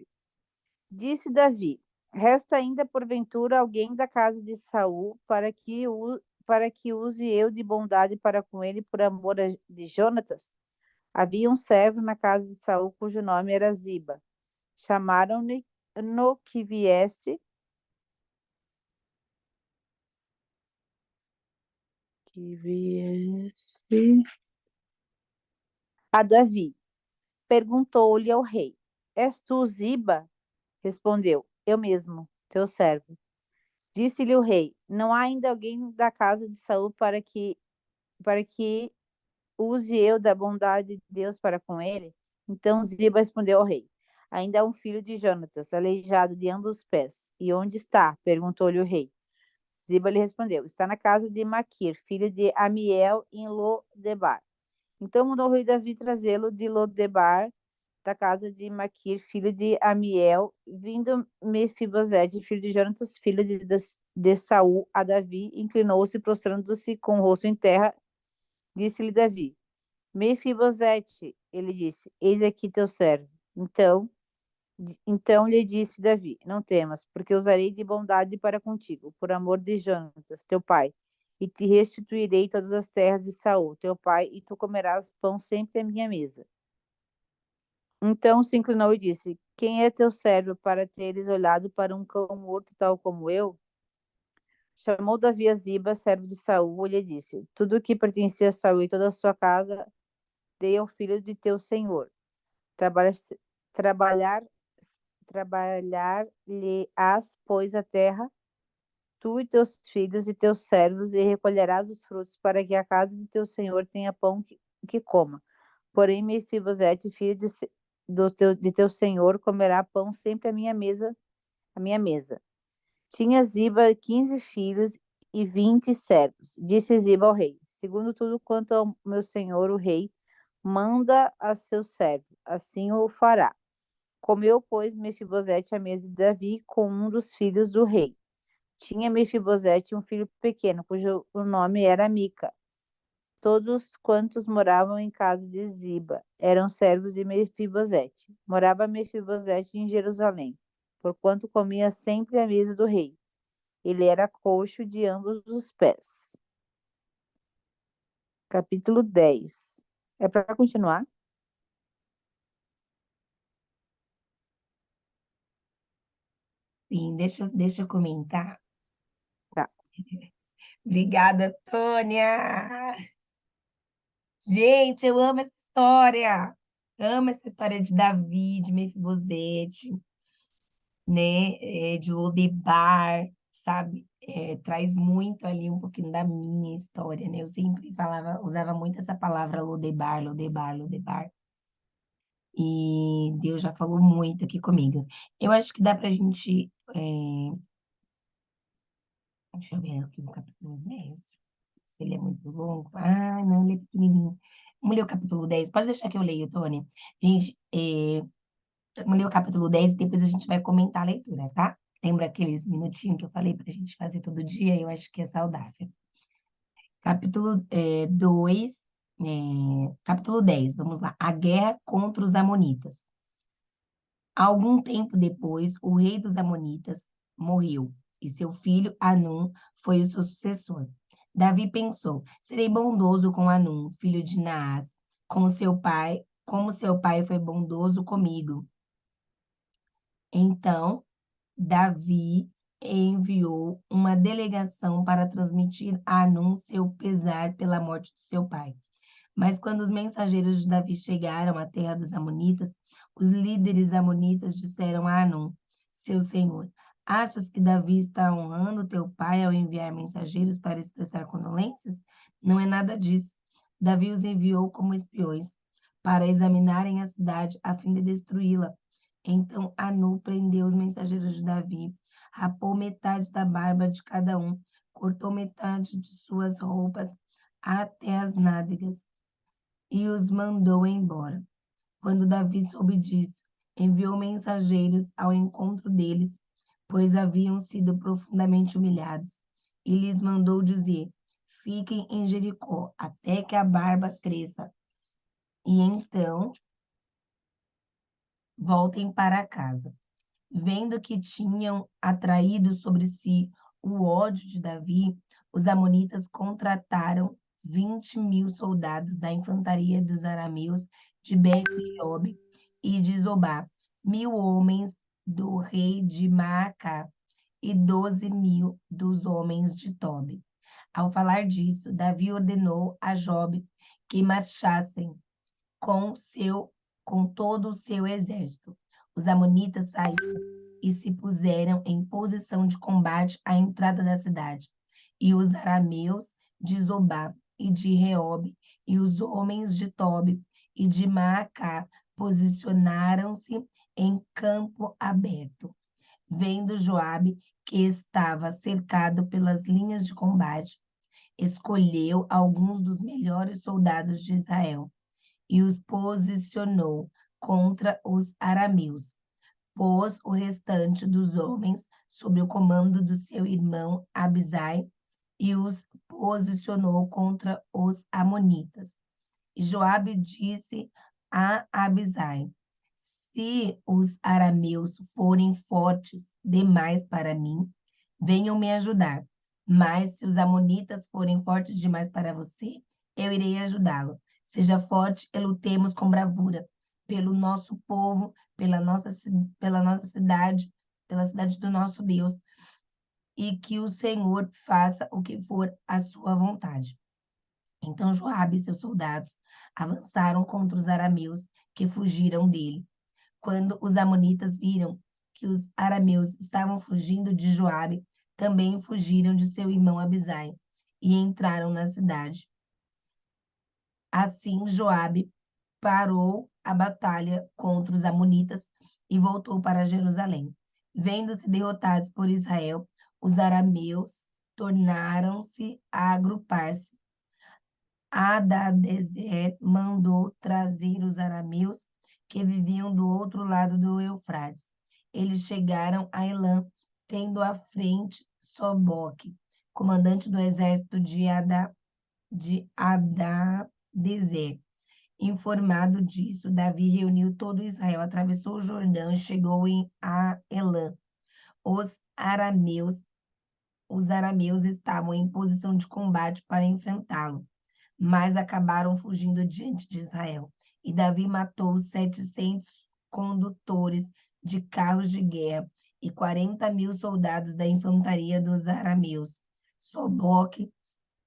Disse Davi: resta ainda porventura alguém da casa de Saul para que para que use eu de bondade para com ele por amor de Jonatas? Havia um servo na casa de Saul cujo nome era Ziba. Chamaram-no no que viesse a Davi. Perguntou-lhe ao rei: És tu Ziba? Respondeu: Eu mesmo, teu servo. Disse-lhe o rei: Não há ainda alguém da casa de Saul para que use eu da bondade de Deus para com ele? Então Ziba respondeu ao rei: Ainda há um filho de Jonatas, aleijado de ambos os pés. E onde está? Perguntou-lhe o rei. Ziba lhe respondeu: Está na casa de Maquir, filho de Amiel, em Lodebar. Então mandou o rei Davi trazê-lo de Lodebar, da casa de Maquir, filho de Amiel, vindo Mefibosete, filho de Jonatas, filho de Saul, a Davi, inclinou-se, prostrando-se com o rosto em terra. Disse-lhe Davi: Mefibosete, ele disse: Eis aqui teu servo. Então lhe disse Davi: Não temas, porque usarei de bondade para contigo, por amor de Jonatas, teu pai, e te restituirei todas as terras de Saul, teu pai, e tu comerás pão sempre à minha mesa. Então se inclinou e disse: Quem é teu servo para teres olhado para um cão morto tal como eu? Chamou Davi a Ziba, servo de Saul, e lhe disse: Tudo o que pertencia a Saul e toda a sua casa dei ao filho de teu senhor. Trabalhar Trabalhar-lhe-ás, pois, a terra, tu e teus filhos e teus servos, e recolherás os frutos, para que a casa de teu senhor tenha pão que coma. Porém, Mefibosete, filho de teu senhor, comerá pão sempre à minha mesa. Tinha Ziba 15 filhos e 20 servos. Disse Ziba ao rei: Segundo tudo quanto ao meu senhor, o rei, manda a seu servo, assim o fará. Comeu, pois, Mefibosete à mesa de Davi com um dos filhos do rei. Tinha Mefibosete um filho pequeno, cujo o nome era Mica. Todos quantos moravam em casa de Ziba eram servos de Mefibosete. Morava Mefibosete em Jerusalém, porquanto comia sempre à mesa do rei. Ele era coxo de ambos os pés. Capítulo 10. É para continuar? Sim, deixa eu comentar. Tá. Obrigada, Tônia! Gente, eu amo essa história. Amo essa história de Davi, de Mefibosete, né? De Lodebar, sabe? Traz muito ali um pouquinho da minha história, né? Eu sempre usava muito essa palavra Lodebar, Lodebar, Lodebar. E Deus já falou muito aqui comigo. Eu acho que dá pra gente. Deixa eu ver aqui no capítulo 10. Se ele é muito longo. Ah, não, ele é pequenininho. Vamos ler o capítulo 10. Pode deixar que eu leio, Tônia. Gente, vamos ler o capítulo 10 e depois a gente vai comentar a leitura, tá? Lembra aqueles minutinhos que eu falei pra gente fazer todo dia? Eu acho que é saudável. Capítulo 2, capítulo 10, vamos lá. A guerra contra os amonitas. Algum tempo depois, o rei dos amonitas morreu e seu filho Anum foi o seu sucessor. Davi pensou: serei bondoso com Anum, filho de Naás, como seu pai foi bondoso comigo. Então, Davi enviou uma delegação para transmitir a Anum seu pesar pela morte de seu pai. Mas quando os mensageiros de Davi chegaram à terra dos amonitas, os líderes amonitas disseram a Anum, seu senhor: Achas que Davi está honrando teu pai ao enviar mensageiros para expressar condolências? Não é nada disso. Davi os enviou como espiões para examinarem a cidade a fim de destruí-la. Então Anu prendeu os mensageiros de Davi, rapou metade da barba de cada um, cortou metade de suas roupas até as nádegas e os mandou embora. Quando Davi soube disso, enviou mensageiros ao encontro deles, pois haviam sido profundamente humilhados, e lhes mandou dizer: Fiquem em Jericó até que a barba cresça, e então voltem para casa. Vendo que tinham atraído sobre si o ódio de Davi, Os amonitas contrataram 20.000 soldados da infantaria dos arameus de Bet-Reob e de Zobá, 1.000 homens do rei de Maacá e 12.000 dos homens de Tobi. Ao falar disso, Davi ordenou a Jobe que marchassem com todo o seu exército. Os amonitas saíram e se puseram em posição de combate à entrada da cidade. E os arameus de Zobá e de Reob e os homens de Tobi e de Maacá posicionaram-se em campo aberto. Vendo Joabe que estava cercado pelas linhas de combate, escolheu alguns dos melhores soldados de Israel e os posicionou contra os arameus. Pôs o restante dos homens sob o comando do seu irmão Abisai e os posicionou contra os amonitas. E Joabe disse a Abisai: se os arameus forem fortes demais para mim, venham me ajudar. Mas se os amonitas forem fortes demais para você, eu irei ajudá-lo. Seja forte e lutemos com bravura pelo nosso povo, pela nossa cidade, pela cidade do nosso Deus, e que o Senhor faça o que for a sua vontade. Então Joabe e seus soldados avançaram contra os arameus que fugiram dele. Quando os amonitas viram que os arameus estavam fugindo de Joabe, também fugiram de seu irmão Abisai e entraram na cidade. Assim Joabe parou a batalha contra os amonitas e voltou para Jerusalém. Vendo-se derrotados por Israel, os arameus tornaram-se a agrupar-se. Hadadezer mandou trazer os arameus que viviam do outro lado do Eufrates. Eles chegaram a Elã, tendo à frente Soboque, comandante do exército de Hadadezer. Informado disso, Davi reuniu todo Israel, atravessou o Jordão e chegou em Elã. Os arameus estavam em posição de combate para enfrentá-lo, mas acabaram fugindo diante de Israel. E Davi matou 700 condutores de carros de guerra e 40.000 soldados da infantaria dos arameus. Soboque,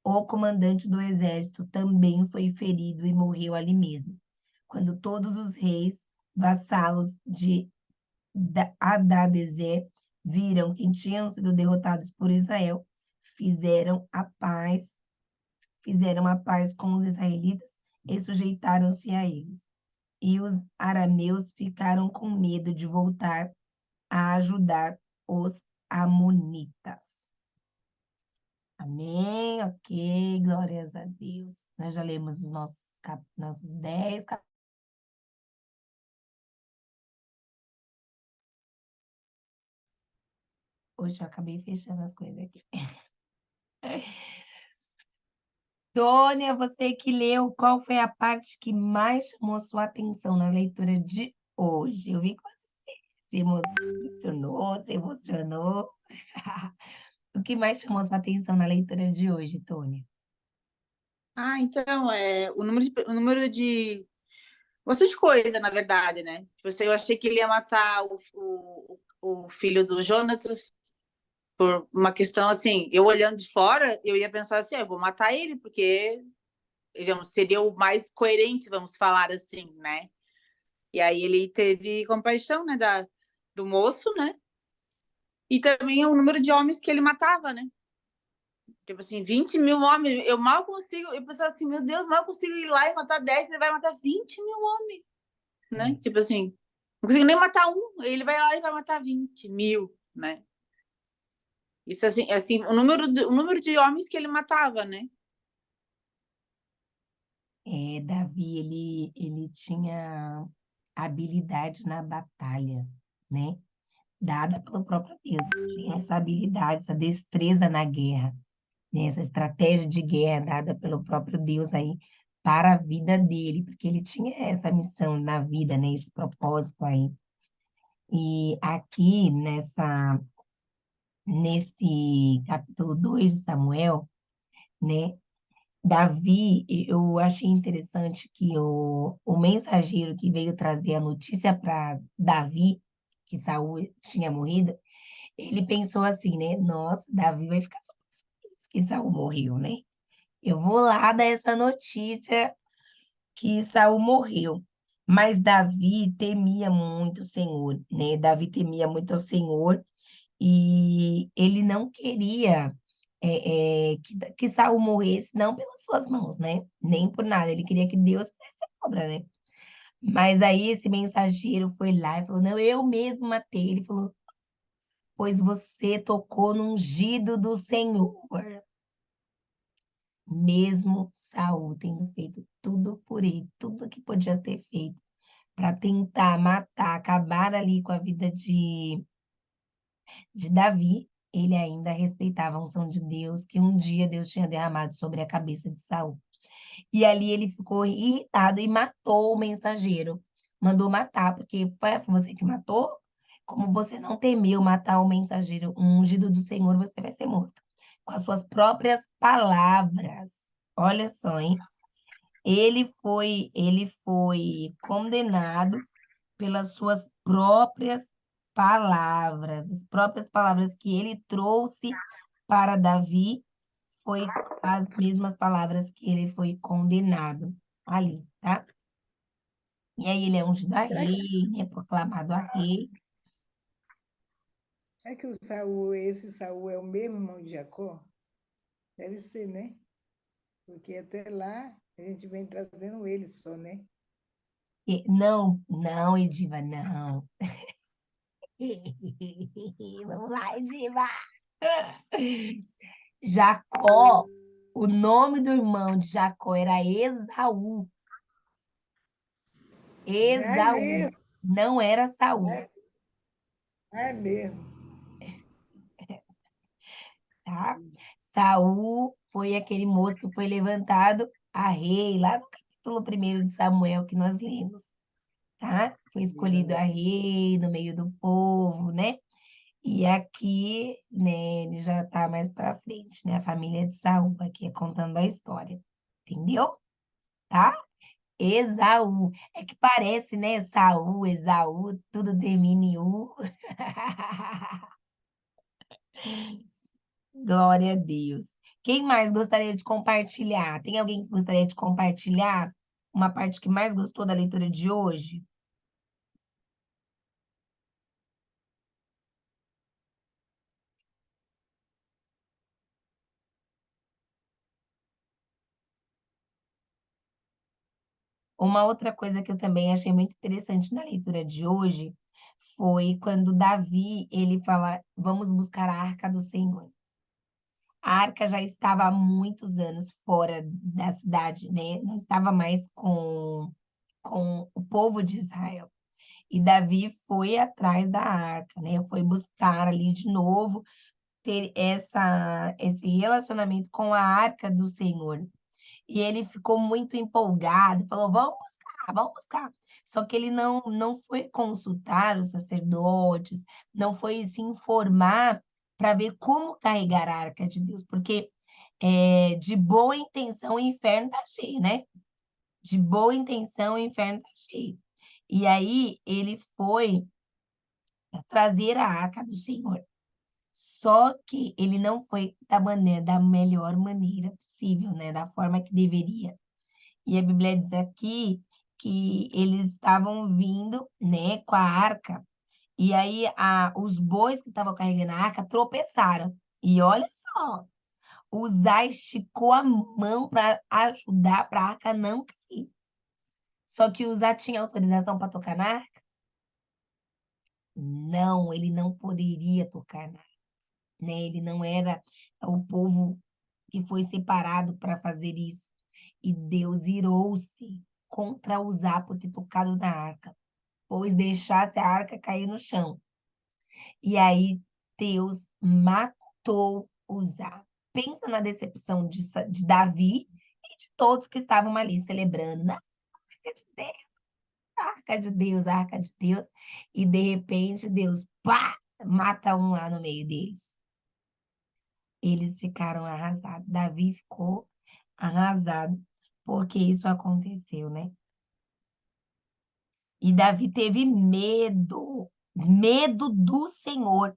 o comandante do exército, também foi ferido e morreu ali mesmo. Quando todos os reis vassalos de Hadadezer viram que tinham sido derrotados por Israel, fizeram a paz com os israelitas e sujeitaram-se a eles. E os arameus ficaram com medo de voltar a ajudar os amonitas. Amém? Ok, glórias a Deus. Nós já lemos os nossos 10 capítulos. Hoje eu acabei fechando as coisas aqui. Tônia, você que leu, qual foi a parte que mais chamou sua atenção na leitura de hoje? Eu vi que você se emocionou. O que mais chamou sua atenção na leitura de hoje, Tônia? Então, o número de bastante coisa, na verdade, né? Tipo assim, eu achei que ele ia matar o filho do Jonatas por uma questão assim, eu olhando de fora, eu ia pensar assim, eu vou matar ele, porque digamos, seria o mais coerente, vamos falar assim, né? E aí ele teve compaixão, né, do moço, né? E também o número de homens que ele matava, né? Tipo assim, 20.000 homens, eu mal consigo, eu pensava assim, meu Deus, mal consigo ir lá e matar 10, ele vai matar 20.000 homens, né? Tipo assim, não consigo nem matar um, ele vai lá e vai matar 20.000, né? Isso assim, o número de homens que ele matava, né? Davi, ele tinha habilidade na batalha, né? Dada pelo próprio Deus. Tinha essa habilidade, essa destreza na guerra, né? Essa estratégia de guerra dada pelo próprio Deus aí para a vida dele, porque ele tinha essa missão na vida, né? Esse propósito aí. E aqui nesse capítulo 2 de Samuel, né? Davi, eu achei interessante que o mensageiro que veio trazer a notícia para Davi, que Saul tinha morrido, ele pensou assim, né? Nossa, Davi vai ficar super feliz que Saul morreu, né? Eu vou lá dar essa notícia que Saul morreu. Mas Davi temia muito o Senhor, né? Davi temia muito ao Senhor e ele não queria que Saul morresse, não pelas suas mãos, né? Nem por nada. Ele queria que Deus fizesse a obra, né? Mas aí esse mensageiro foi lá e falou: Não, eu mesmo matei. Ele falou: Pois você tocou no ungido do Senhor. Mesmo Saul tendo feito tudo por ele, tudo que podia ter feito para tentar matar, acabar ali com a vida de Davi, ele ainda respeitava a unção de Deus, que um dia Deus tinha derramado sobre a cabeça de Saul. E ali ele ficou irritado e matou o mensageiro. Mandou matar, porque foi você que matou. Como você não temeu matar o mensageiro, um ungido do Senhor, você vai ser morto. Com as suas próprias palavras. Olha só, hein? Ele foi condenado pelas suas próprias palavras. As próprias palavras que ele trouxe para Davi foi as mesmas palavras que ele foi condenado ali, tá? E aí ele é ungido a Será que, rei, né? Proclamado a rei. será que o Saul, esse Saul é o mesmo irmão de Jacó? Deve ser, né? Porque até lá a gente vem trazendo ele só, né? Não, não, Ediva, não. Vamos lá, Ediva. Jacó, o nome do irmão de Jacó era Esaú. É Esaú, mesmo, não era Saul, é mesmo. tá? Saul foi aquele moço que foi levantado a rei, lá no capítulo 1 de Samuel que nós lemos, tá? Foi escolhido a rei no meio do povo, né? E aqui, né, ele já tá mais para frente, né? A família de Saul, aqui contando a história, entendeu? Tá? Esaú. É que parece, né? Saul, Esaú, tudo termina em U. Glória a Deus. Quem mais gostaria de compartilhar? Tem alguém que gostaria de compartilhar uma parte que mais gostou da leitura de hoje? Uma outra coisa que eu também achei muito interessante na leitura de hoje foi quando Davi, ele fala, vamos buscar a arca do Senhor. A arca já estava há muitos anos fora da cidade, né? Não estava mais com o povo de Israel. E Davi foi atrás da arca, né? Foi buscar ali de novo ter esse relacionamento com a arca do Senhor. E ele ficou muito empolgado, falou: vamos buscar, vamos buscar. Só que ele não foi consultar os sacerdotes, não foi se informar para ver como carregar a arca de Deus, porque de boa intenção o inferno está cheio, né? De boa intenção o inferno está cheio. E aí ele foi trazer a arca do Senhor. Só que ele não foi da melhor maneira possível, né? Da forma que deveria. E a Bíblia diz aqui que eles estavam vindo, né, com a arca. E aí os bois que estavam carregando a arca tropeçaram. E olha só, Uzai esticou a mão para ajudar para a arca não cair. Só que Uzai tinha autorização para tocar na arca? Não, ele não poderia tocar na arca, né? Ele não era o povo que foi separado para fazer isso. E Deus irou-se contra Uzá por ter tocado na arca, pois deixasse a arca cair no chão. E aí Deus matou Uzá. Pensa na decepção de Davi e de todos que estavam ali celebrando. Na arca de Deus, a arca de Deus, a arca de Deus. E de repente Deus, pá, mata um lá no meio deles. eles ficaram arrasados. Davi ficou arrasado porque isso aconteceu, né? E Davi teve medo, medo do Senhor.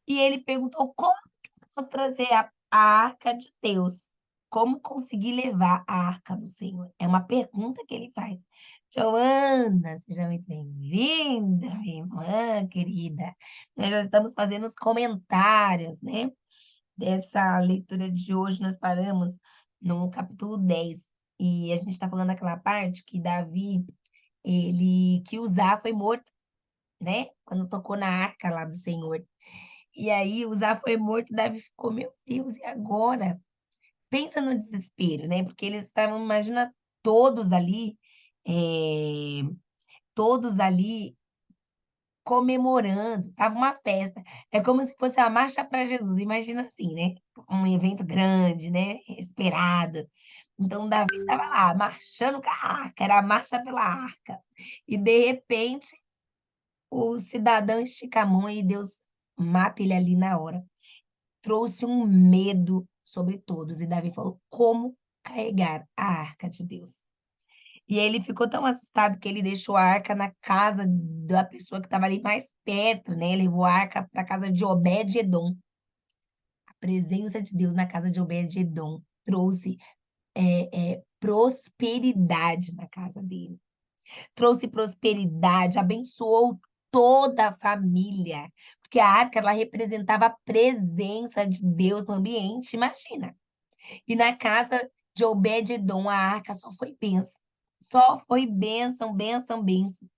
E ele perguntou: como que eu posso trazer a arca de Deus? Como conseguir levar a arca do Senhor? É uma pergunta que ele faz. Joana, seja muito bem-vinda, minha irmã querida. Nós já estamos fazendo os comentários, né? Dessa leitura de hoje, nós paramos no capítulo 10. E a gente está falando daquela parte que Davi, que Uzá foi morto, né? Quando tocou na arca lá do Senhor. E aí, Uzá foi morto, Davi ficou, meu Deus, e agora? Pensa no desespero, né? Porque eles estavam, imagina, todos ali, eh, todos ali comemorando, tava uma festa. É como se fosse a marcha para Jesus, imagina assim, né? Um evento grande, né? Esperado. Então, Davi estava lá, marchando com a arca, era a marcha pela arca. E, de repente, o cidadão estica a mão e Deus mata ele ali na hora. Trouxe um medo sobre todos. E Davi falou: como carregar a arca de Deus? E ele ficou tão assustado que ele deixou a arca na casa da pessoa que estava ali mais perto, né? Ele levou a arca para a casa de Obed-Edom. A presença de Deus na casa de Obed-Edom trouxe prosperidade na casa dele. Trouxe prosperidade, abençoou toda a família, porque a arca ela representava a presença de Deus no ambiente, imagina. E na casa de Obed-Edom, a arca só foi bênção. Só foi bênção, bênção, bênção.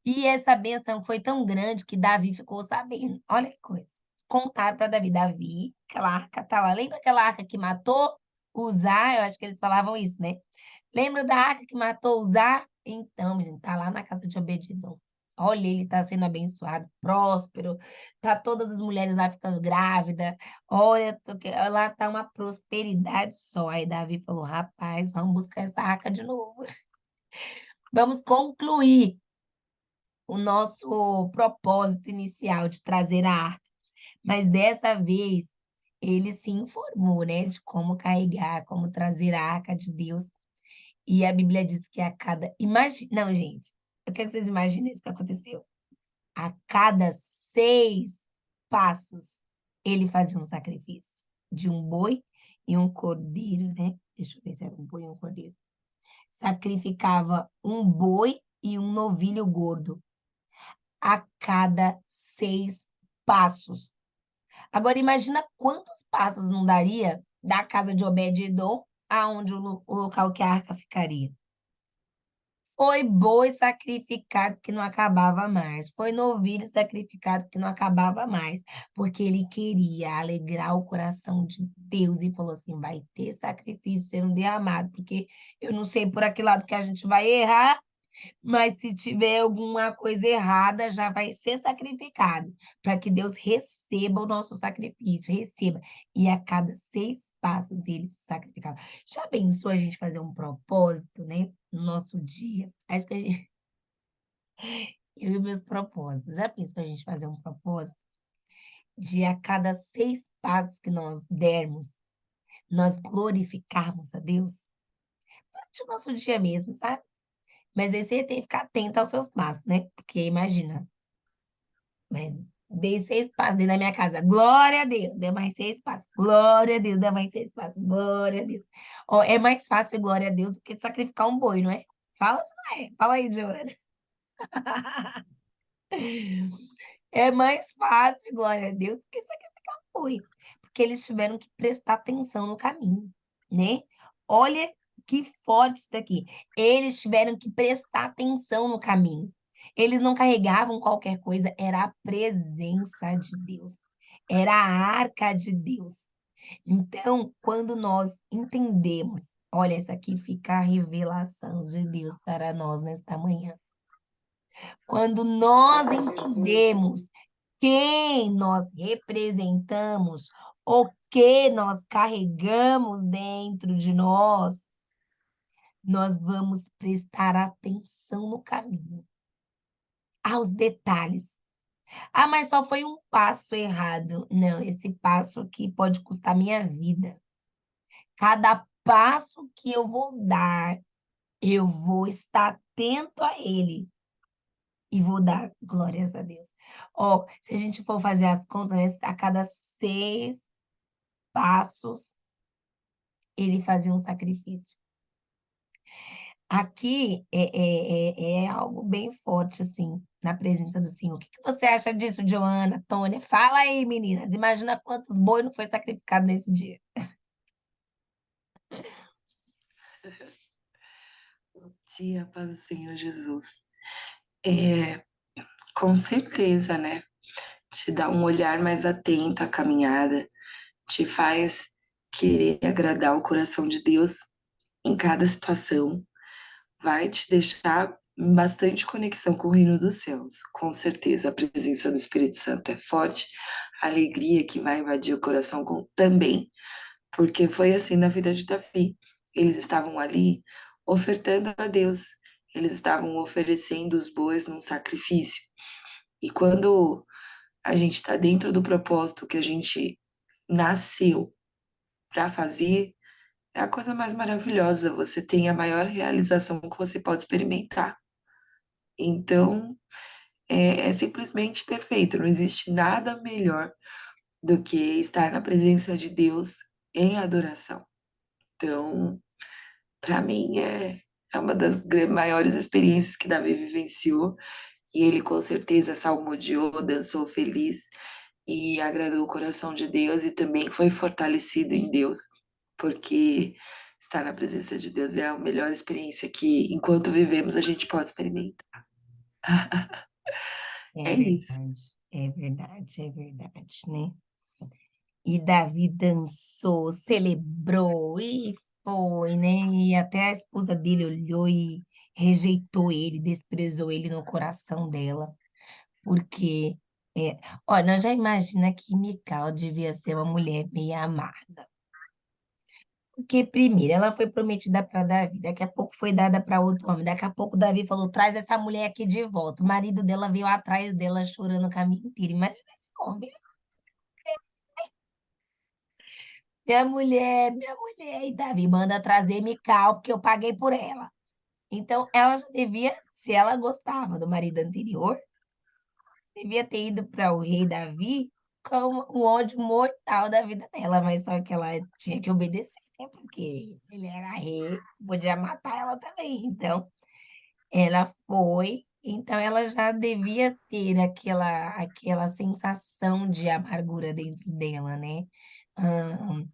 E essa bênção foi tão grande que Davi ficou sabendo. Olha que coisa. Contaram para Davi, Davi, aquela arca tá lá. Lembra aquela arca que matou Uzá? Eu acho que eles falavam isso, né? Lembra da arca que matou Uzá? Então, menino, tá lá na casa de Obed-Edom. Olha, ele tá sendo abençoado, próspero. Tá todas as mulheres lá ficando grávidas. Olha, lá tá uma prosperidade só. Aí Davi falou: rapaz, vamos buscar essa arca de novo. Vamos concluir o nosso propósito inicial de trazer a arca. Mas dessa vez ele se informou, né, de como carregar, como trazer a arca de Deus. E a Bíblia diz que a cada. Não, gente, eu quero que vocês imaginem isso que aconteceu. A cada 6 passos, ele fazia um sacrifício de um boi e um cordeiro, né? Deixa eu ver se era um boi e um cordeiro. Sacrificava um boi e um novilho gordo a cada 6 passos. Agora, imagina quantos passos não daria da casa de Obed-Edom aonde o local que a arca ficaria. Foi boi sacrificado que não acabava mais. Foi novilho sacrificado que não acabava mais. Porque ele queria alegrar o coração de Deus e falou assim: vai ter sacrifício sendo derramado. Porque eu não sei por aquele lado que a gente vai errar, mas se tiver alguma coisa errada, já vai ser sacrificado, para que Deus receba o nosso sacrifício, receba. E a cada 6 passos ele se sacrificava. Já pensou a gente fazer um propósito, né? No nosso dia? Acho que eu e meus propósitos. Já pensou a gente fazer um propósito de a cada 6 passos que nós dermos, nós glorificarmos a Deus? Durante o nosso dia mesmo, sabe? Mas aí você tem que ficar atento aos seus passos, né? Porque imagina, mas dei 6 passos dentro da minha casa. Glória a Deus, deu mais 6 passos. Glória a Deus, deu mais 6 passos. Glória a Deus. Ó, é mais fácil, glória a Deus, do que sacrificar um boi, não é? Fala se não é. Fala aí, Joana. É mais fácil, glória a Deus, do que sacrificar um boi. Porque eles tiveram que prestar atenção no caminho, né? Olha que forte isso daqui. Eles tiveram que prestar atenção no caminho. Eles não carregavam qualquer coisa, era a presença de Deus. Era a arca de Deus. Então, quando nós entendemos, olha, essa aqui fica a revelação de Deus para nós nesta manhã. Quando nós entendemos quem nós representamos, o que nós carregamos dentro de nós vamos prestar atenção no caminho, aos detalhes. Ah, mas só foi um passo errado. Não, esse passo aqui pode custar minha vida. Cada passo que eu vou dar, eu vou estar atento a ele e vou dar glórias a Deus. Ó, se a gente for fazer as contas, né, a cada 6 passos, ele fazia um sacrifício. Aqui é algo bem forte, assim, na presença do Senhor. O que que você acha disso, Joana, Tônia? Fala aí, meninas. Imagina quantos bois não foi sacrificado nesse dia. Bom dia, paz do Senhor Jesus. É, com certeza, né? Te dá um olhar mais atento à caminhada, te faz querer agradar o coração de Deus em cada situação, vai te deixar em bastante conexão com o reino dos céus. Com certeza, a presença do Espírito Santo é forte, a alegria que vai invadir o coração também, porque foi assim na vida de Davi. Eles estavam ali ofertando a Deus, eles estavam oferecendo os bois num sacrifício. E quando a gente está dentro do propósito que a gente nasceu para fazer, é a coisa mais maravilhosa. Você tem a maior realização que você pode experimentar. Então, é simplesmente perfeito. Não existe nada melhor do que estar na presença de Deus em adoração. Então, para mim, é uma das maiores experiências que Davi vivenciou. E ele, com certeza, salmodiou, dançou feliz e agradou o coração de Deus e também foi fortalecido em Deus, porque estar na presença de Deus é a melhor experiência que, enquanto vivemos, a gente pode experimentar. É É isso. verdade, né? E Davi dançou, celebrou e foi, né? E até a esposa dele olhou e rejeitou ele, desprezou ele no coração dela, porque, olha, nós já imagina que Mical devia ser uma mulher meio amarga. Porque, primeiro, ela foi prometida para Davi, daqui a pouco foi dada para outro homem, daqui a pouco Davi falou: traz essa mulher aqui de volta. O marido dela veio atrás dela chorando o caminho inteiro. Imagina esse homem. Minha mulher, e Davi manda trazer Mical, porque eu paguei por ela. Então, ela já devia, se ela gostava do marido anterior, devia ter ido para o rei Davi com o ódio mortal da vida dela, mas só que ela tinha que obedecer, né? Porque ele era rei, podia matar ela também. Então, ela foi, então ela já devia ter aquela sensação de amargura dentro dela, né? Ah,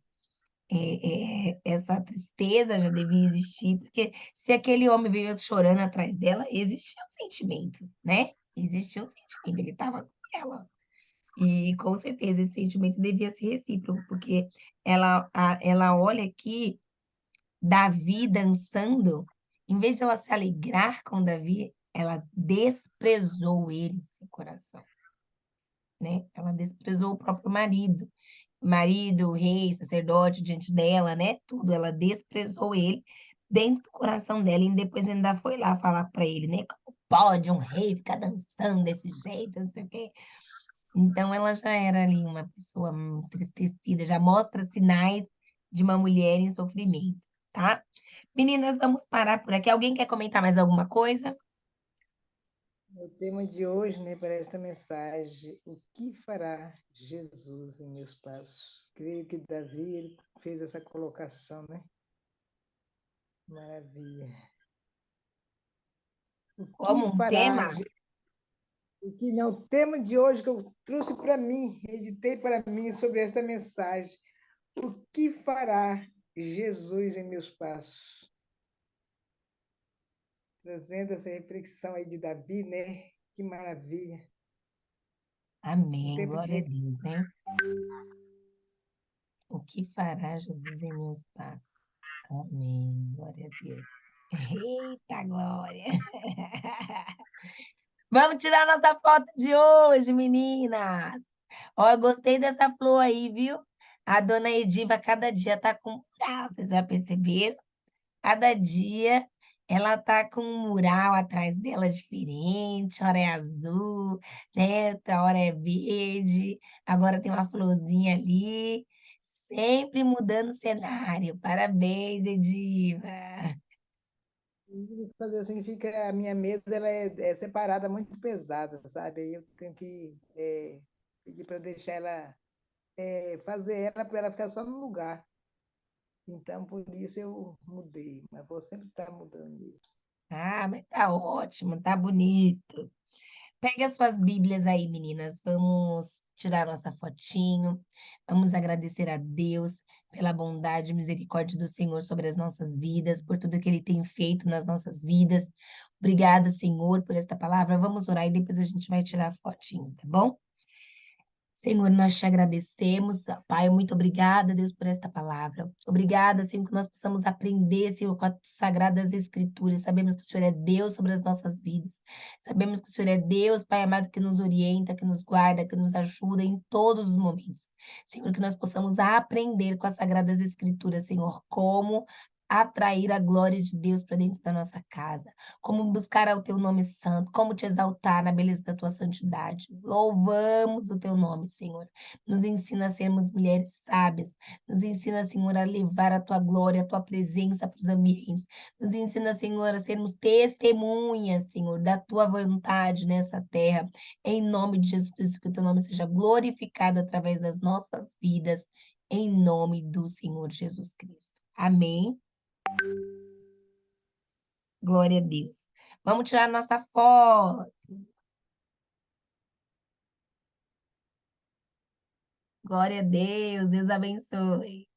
essa tristeza já devia existir, porque se aquele homem veio chorando atrás dela, existia um sentimento, né? Existia um sentimento, ele estava com ela. E com certeza esse sentimento devia ser recíproco, porque ela olha aqui Davi dançando, em vez de ela se alegrar com Davi, ela desprezou ele em seu coração, né? Ela desprezou o próprio marido, rei, sacerdote diante dela, né? Tudo, ela desprezou ele dentro do coração dela e depois ainda foi lá falar para ele, né? Como pode um rei ficar dançando desse jeito, não sei o quê. Então ela já era ali uma pessoa entristecida, já mostra sinais de uma mulher em sofrimento, tá? Meninas, vamos parar por aqui. Alguém quer comentar mais alguma coisa? O tema de hoje, né, para esta mensagem, o que fará Jesus em meus passos? Creio que Davi ele fez essa colocação, né? Maravilha. O que Como um fará? tema? O que não? O tema de hoje que eu trouxe para mim, editei para mim sobre esta mensagem. O que fará Jesus em meus passos? Trazendo essa reflexão aí de Davi, né? Que maravilha. Um Amém, tempo glória a de Deus, né? O que fará Jesus em meus passos? Amém, glória a Deus. Eita, glória! Vamos tirar nossa foto de hoje, meninas! Ó, eu gostei dessa flor aí, viu? A dona Ediva, cada dia tá com mural, vocês já perceberam? Cada dia Ela tá com um mural atrás dela diferente, hora é azul, né? Outra hora é verde, agora tem uma florzinha ali, sempre mudando o cenário. Parabéns, Ediva. E fazer assim, fica, a minha mesa ela é separada, muito pesada, sabe? Aí eu tenho que pedir para deixar ela, fazer ela para ela ficar só no lugar. Então, por isso eu mudei, mas vou sempre estar mudando isso. Ah, mas tá ótimo, tá bonito. Pegue as suas Bíblias aí, meninas. Vamos tirar nossa fotinho. Vamos agradecer a Deus pela bondade e misericórdia do Senhor sobre as nossas vidas, por tudo que Ele tem feito nas nossas vidas. Obrigada, Senhor, por esta palavra. Vamos orar e depois a gente vai tirar a fotinho, tá bom? Senhor, nós te agradecemos, Pai, muito obrigada, Deus, por esta palavra. Obrigada, Senhor, que nós possamos aprender, Senhor, com as sagradas escrituras. Sabemos que o Senhor é Deus sobre as nossas vidas. Sabemos que o Senhor é Deus, Pai amado, que nos orienta, que nos guarda, que nos ajuda em todos os momentos. Senhor, que nós possamos aprender com as sagradas escrituras, Senhor, como atrair a glória de Deus para dentro da nossa casa, como buscar o teu nome santo, como te exaltar na beleza da tua santidade. Louvamos o teu nome, Senhor. Nos ensina a sermos mulheres sábias, nos ensina, Senhor, a levar a tua glória, a tua presença para os ambientes. Nos ensina, Senhor, a sermos testemunhas, Senhor, da tua vontade nessa terra. Em nome de Jesus Cristo, que o teu nome seja glorificado através das nossas vidas, em nome do Senhor Jesus Cristo. Amém. Glória a Deus. Vamos tirar nossa foto. Glória a Deus. Deus abençoe.